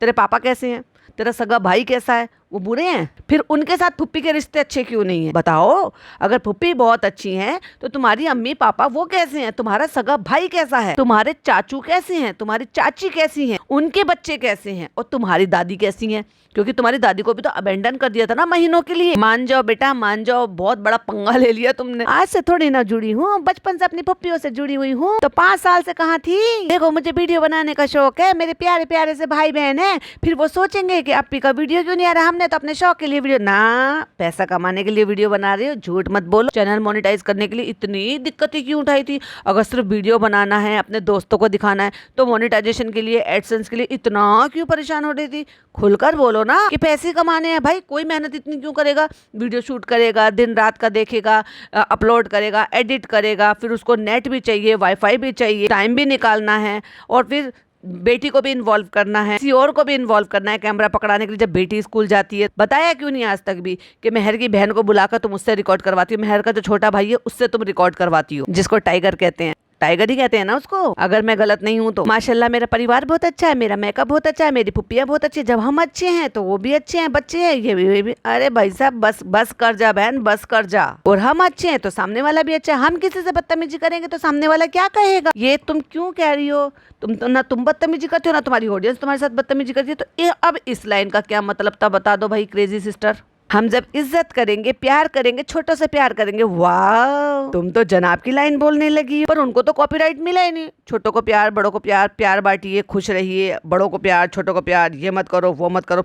Speaker 1: तेरे पापा कैसे हैं? तेरा सगा भाई कैसा है? वो बुरे हैं? फिर उनके साथ फुप्पी के रिश्ते अच्छे क्यों नहीं है? बताओ। अगर फुप्पी बहुत अच्छी हैं तो तुम्हारी अम्मी पापा वो कैसे हैं? तुम्हारा सगा भाई कैसा है? तुम्हारे चाचू कैसे हैं? तुम्हारी चाची कैसी हैं? उनके बच्चे कैसे हैं? और तुम्हारी दादी कैसी हैं? क्योंकि तुम्हारी दादी को भी तो अबेंडन कर दिया था ना महीनों के लिए। मान जाओ बेटा, मान जाओ, बहुत बड़ा पंगा ले लिया तुमने। आज से थोड़ी ना जुड़ी हूँ, बचपन से अपनी पप्पियों से जुड़ी हुई हूँ। तो 5 साल से कहाँ थी? देखो मुझे वीडियो बनाने का शौक है, मेरे प्यारे प्यारे से भाई बहन है। फिर वो सोचेंगे कि अपी का वीडियो क्यों नहीं आ रहा। हमने तो अपने शौक के लिए वीडियो ना, पैसा कमाने के लिए वीडियो बना रही हो। झूठ मत बोलो। चैनल मोनेटाइज करने के लिए इतनी दिक्कतें क्यों उठाई थी? अगर सिर्फ वीडियो बनाना है, अपने दोस्तों को दिखाना है, तो मोनेटाइजेशन के लिए, एडसेंस के लिए इतना क्यों परेशान हो रही थी? खुलकर बोलो ना कि पैसे कमाने हैं। भाई कोई मेहनत इतनी क्यों करेगा? वीडियो शूट करेगा, दिन रात का देखेगा, अपलोड करेगा, एडिट करेगा, फिर उसको नेट भी चाहिए, वाईफाई भी चाहिए, टाइम भी निकालना है, और फिर बेटी को भी इन्वॉल्व करना है, किसी और को भी इन्वॉल्व करना है कैमरा पकड़ाने के लिए जब बेटी स्कूल जाती है। बताया क्यों नहीं आज तक भी कि मेहर की बहन को बुलाकर तुम उससे रिकॉर्ड करवाती हो? मेहर का जो छोटा भाई है उससे तुम रिकॉर्ड करवाती हो, जिसको टाइगर कहते हैं। टाइगर ही कहते हैं ना उसको, अगर मैं गलत नहीं हूँ तो। माशाल्लाह मेरा परिवार बहुत अच्छा है, मेरा मेकअप बहुत अच्छा है, मेरी पुप्पियाँ बहुत अच्छी है। जब हम अच्छे हैं तो वो भी अच्छे हैं, बच्चे हैं ये भी। अरे भाई साहब बस बस कर जा बहन, बस कर जा। और हम अच्छे हैं तो सामने वाला भी अच्छा है। हम किसी से बदतमीजी करेंगे तो सामने वाला क्या कहेगा? ये तुम क्यों कह रही हो? तुम तो ना तुम बदतमीजी करते हो, ना तुम्हारी ऑडियंस तुम्हारे साथ बदतमीजी करती है। तो ये अब इस लाइन का क्या मतलब था बता दो भाई क्रेजी सिस्टर। हम जब इज्जत करेंगे, प्यार करेंगे, छोटों से प्यार करेंगे। वाह, तुम तो जनाब की लाइन बोलने लगी। पर उनको तो कॉपीराइट मिला ही नहीं। छोटों को प्यार, बड़ों को प्यार, प्यार बांटिए, खुश रहिए, बड़ों को प्यार, छोटों को प्यार, ये मत करो, वो मत करो,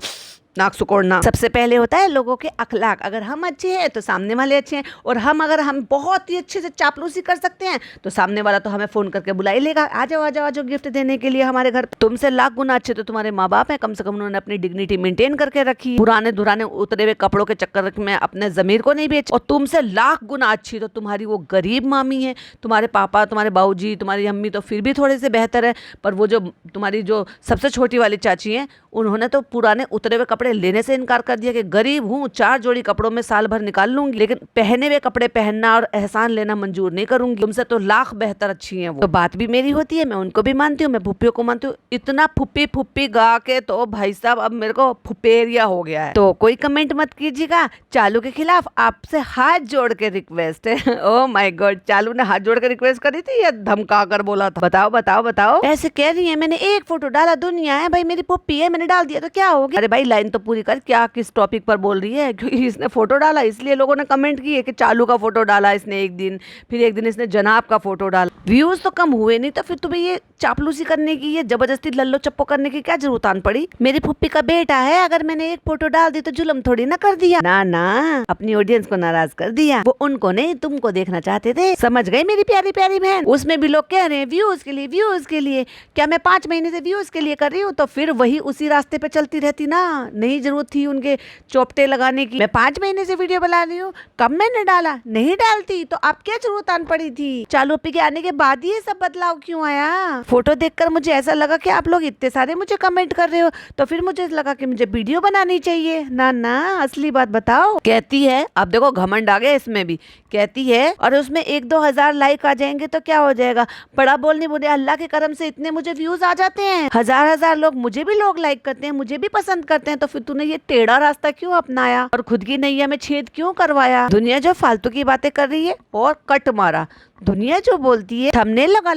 Speaker 1: नाक सुकोड़ना। सबसे पहले होता है लोगों के अखलाक। अगर हम अच्छे हैं तो सामने वाले अच्छे हैं, और अगर हम बहुत ही अच्छे से चापलूसी कर सकते हैं तो सामने वाला तो हमें फोन करके बुला ही लेगा, आ जाओ आ जाओ आ जाओ गिफ्ट देने के लिए हमारे घर। तुमसे लाख गुना अच्छे तो तुम्हारे माँ बाप हैं, कम से कम उन्होंने अपनी डिग्निटी मेंटेन करके रखी, पुराने धुराने उतरे हुए कपड़ों के चक्कर में अपने जमीर को नहीं बेच। और तुमसे लाख गुना अच्छी तो तुम्हारी वो गरीब मामी है। तुम्हारे पापा, तुम्हारे बाबूजी, तुम्हारी अम्मी तो फिर भी थोड़े से बेहतर है, पर वो जो तुम्हारी जो सबसे छोटी वाली चाची है, उन्होंने तो पुराने उतरे हुए कपड़े लेने से इनकार कर दिया कि गरीब हूँ, 4 जोड़ी कपड़ों में साल भर निकाल लूंगी, लेकिन पहने हुए कपड़े पहनना और एहसान लेना मंजूर नहीं करूंगी। तुमसे तो लाख बेहतर अच्छी हैं वो। तो बात भी मेरी होती है, मैं उनको भी मानती हूँ, मैं फुप्पियों को मानती हूँ। इतना फुप्पी फुप्पी गा के तो भाई साहब अब मेरे को फुप्पेरिया हो गया है। तो कोई कमेंट मत कीजिएगा। चालू के खिलाफ आपसे हाथ जोड़ के रिक्वेस्ट है। ओह माय गॉड, चालू ने हाथ जोड़ के रिक्वेस्ट करी थी या धमका कर बोला था? बताओ बताओ बताओ। ऐसे कह रही है मैंने एक फोटो डाला, दुनिया है भाई, मेरी पुप्पी है, मैंने डाल दिया तो क्या हो गया? अरे भाई लाइन तो पूरी कर, क्या किस टॉपिक पर बोल रही है? क्योंकि इसने फोटो डाला इसलिए लोगों ने कमेंट किए कि चालू का फोटो डाला इसने एक दिन, फिर एक दिन इसने जनाब का फोटो डाला। व्यूज तो कम हुए नहीं, तो फिर तुम्हें ये चापलूसी करने की, ये जबरदस्ती लल्लो चप्पो करने की क्या जरूरत आन पड़ी? मेरी पुप्पी का बेटा है, अगर मैंने एक फोटो डाल दी तो जुल्म थोड़ी ना कर दिया। ना ना, अपनी ऑडियंस को नाराज कर दिया। वो उनको नहीं, तुमको देखना चाहते थे। समझ गई मेरी प्यारी प्यारी बहन? उसमें भी लोग कह रहे हैं व्यूज के लिए, व्यूज के लिए। क्या मैं 5 महीने से व्यूज के लिए कर रही हूँ? तो फिर वही उसी रास्ते पे चलती रहती ना, नहीं जरूरत थी उनके चौपटे लगाने की। मैं 5 महीने से वीडियो बना रही हूँ, कब मैंने डाला? नहीं डालती तो आप क्या जरूरत आन पड़ी थी? चालू पी के आने के बाद ये सब बदलाव क्यों आया? फोटो देखकर मुझे ऐसा लगा कि आप लोग इतने सारे मुझे कमेंट कर रहे हो, तो फिर मुझे लगा कि मुझे वीडियो बनानी चाहिए। ना ना, असली बात बताओ। कहती है, अब देखो घमंड आ गया इसमें भी। कहती है और उसमें 1-2 हजार लाइक आ जाएंगे तो क्या हो जाएगा? बड़ा बोलने बोले, अल्लाह के करम से इतने मुझे व्यूज आ जाते हैं, हजार लोग, मुझे भी लोग लाइक करते हैं, मुझे भी पसंद करते हैं। तो फिर तूने ये टेढ़ा रास्ता क्यों अपनाया और खुद की नैया में छेद क्यों करवाया? दुनिया जो फालतू की बातें कर रही है और कट मारा। दुनिया जो बोलती है थंबनेल लगा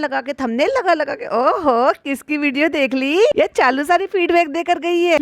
Speaker 1: लगा के, ओहो किसकी वीडियो देख ली? ये चालू सारी फीडबैक देकर गई है।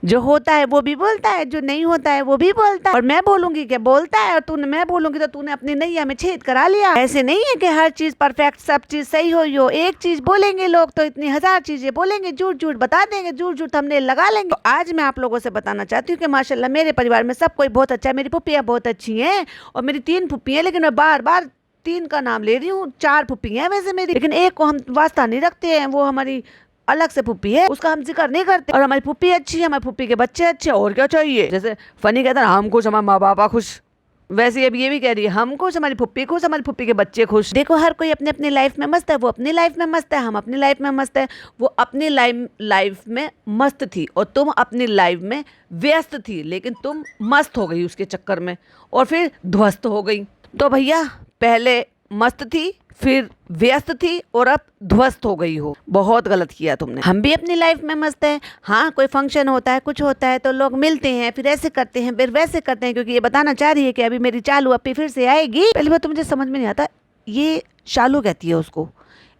Speaker 1: जो होता है वो भी बोलता है, जो नहीं होता है वो भी बोलता है। और मैं बोलूंगी क्या बोलता है, और मैं बोलूंगी तो तूने अपनी नैया में छेद करा लिया। ऐसे नहीं है कि हर चीज परफेक्ट, सब चीज सही हो। एक चीज बोलेंगे लोग तो इतनी 1000 चीजें बोलेंगे, झूठ बता देंगे, झूठ थंबनेल लगा लेंगे। तो आज मैं आप लोगों से बताना चाहती हूँ कि माशाल्लाह मेरे परिवार में सब कोई बहुत अच्छा है। मेरी पुप्पियाँ बहुत अच्छी हैं, और मेरी 3 पुप्पी हैं, लेकिन मैं बार 3 का नाम ले रही हूँ। 4 पुप्पी हैं वैसे मेरी, लेकिन एक को हम वास्ता नहीं रखते हैं, वो हमारी अलग से पुप्पी है, उसका हम जिक्र नहीं करते। और हमारी पुप्पी अच्छी है, हमारी पुप्पी के बच्चे अच्छे, और क्या चाहिए? जैसे फनी कहता है हम खुश, हमारे माँ बाप खुश, वैसे अब ये भी कह रही है हम खुश, हमारी पुप्पी खुश, हमारी पुप्पी के बच्चे खुश। देखो हर कोई अपने अपनी लाइफ में मस्त है, वो अपनी लाइफ में मस्त है, हम अपनी लाइफ में मस्त है। वो अपनी लाइफ में मस्त थी और तुम अपनी लाइफ में व्यस्त थी, लेकिन तुम मस्त हो गई उसके चक्कर में और फिर ध्वस्त हो गई। तो भैया पहले मस्त थी, फिर व्यस्त थी और अब ध्वस्त हो गई हो। बहुत गलत किया तुमने। हम भी अपनी लाइफ में मस्त हैं। हाँ, कोई फंक्शन होता है, कुछ होता है तो लोग मिलते हैं, फिर ऐसे करते हैं, फिर वैसे करते हैं, क्योंकि ये बताना चाह रही है कि अभी मेरी चालू अपी फिर से आएगी। पहली बात तो मुझे समझ में नहीं आता, ये शालू कहती है उसको,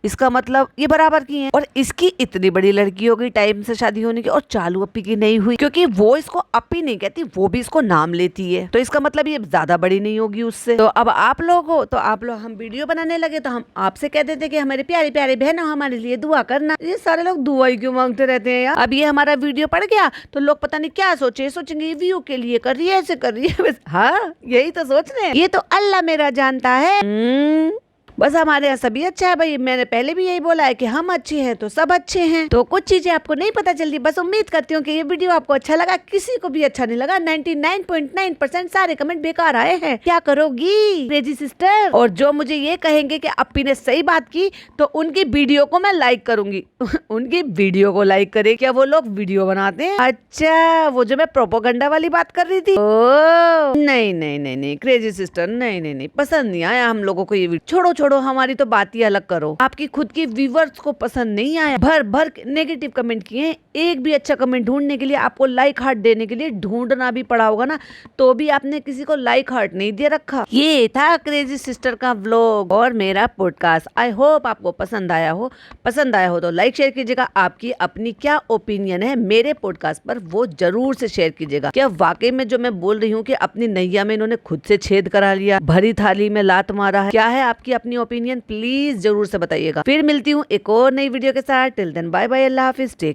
Speaker 1: इसका मतलब ये बराबर की है। और इसकी इतनी बड़ी लड़की हो गई, टाइम से शादी होने की, और चालू अपी की नहीं हुई, क्योंकि वो इसको अपी नहीं कहती, वो भी इसको नाम लेती है, तो इसका मतलब ये ज्यादा बड़ी नहीं होगी उससे। तो अब आप लोग हो, तो आप लोग, हम वीडियो बनाने लगे तो हम आपसे कह देते कि हमारे प्यारे प्यारे बहनों हमारे लिए दुआ करना। ये सारे लोग दुआ ही क्यों मांगते रहते हैं यार। अब ये हमारा वीडियो पड़ गया तो लोग पता नहीं क्या सोचेंगे, ये व्यू के लिए कर रही है, ऐसे कर रही है। हाँ, यही तो सोच रहे हैं। ये तो अल्लाह मेरा जानता है। बस हमारे यहाँ सभी अच्छा है भाई। मैंने पहले भी यही बोला है कि हम अच्छे हैं तो सब अच्छे हैं। तो कुछ चीजें आपको नहीं पता चलती। बस उम्मीद करती हूँ कि ये वीडियो आपको अच्छा लगा। किसी को भी अच्छा नहीं लगा, 99.9% सारे कमेंट बेकार आए हैं। क्या करोगी क्रेजी सिस्टर? और जो मुझे ये कहेंगे कि अपी ने सही बात की तो उनकी वीडियो को मैं लाइक करूंगी। उनकी वीडियो को लाइक करे। क्या वो लोग वीडियो बनाते हैं? अच्छा, वो जो मैं प्रोपोगंडा वाली बात कर रही थी। ओ नहीं नहीं नहीं नहीं क्रेजी सिस्टर, नहीं नहीं नहीं, पसंद नहीं आया हम लोगों को ये वीडियो। छोड़ो, हमारी तो बात ही अलग करो। आपकी खुद की व्यूवर्स को पसंद नहीं आया, भर भर नेगेटिव कमेंट किए। एक भी अच्छा कमेंट ढूंढने के लिए आपको लाइक हार्ट देने के लिए ढूंढना भी पड़ा होगा ना, तो भी आपने किसी को लाइक हार्ट नहीं दे रखा। ये था क्रेजी सिस्टर का व्लॉग और मेरा पॉडकास्ट। आई होप आपको पसंद आया हो। पसंद आया हो तो लाइक शेयर कीजिएगा। आपकी अपनी क्या ओपिनियन है मेरे पॉडकास्ट पर, वो जरूर से शेयर कीजिएगा। क्या वाकई में जो मैं बोल रही हूँ कि अपनी नैया में इन्होंने खुद से छेद करा लिया, भरी थाली में लात मारा है? क्या है आपकी अपनी ओपिनियन, प्लीज जरूर से बताइएगा। फिर मिलती हूँ एक और नई वीडियो के साथ। टिल देन बाय बाय, अल्लाह हाफिज, टेक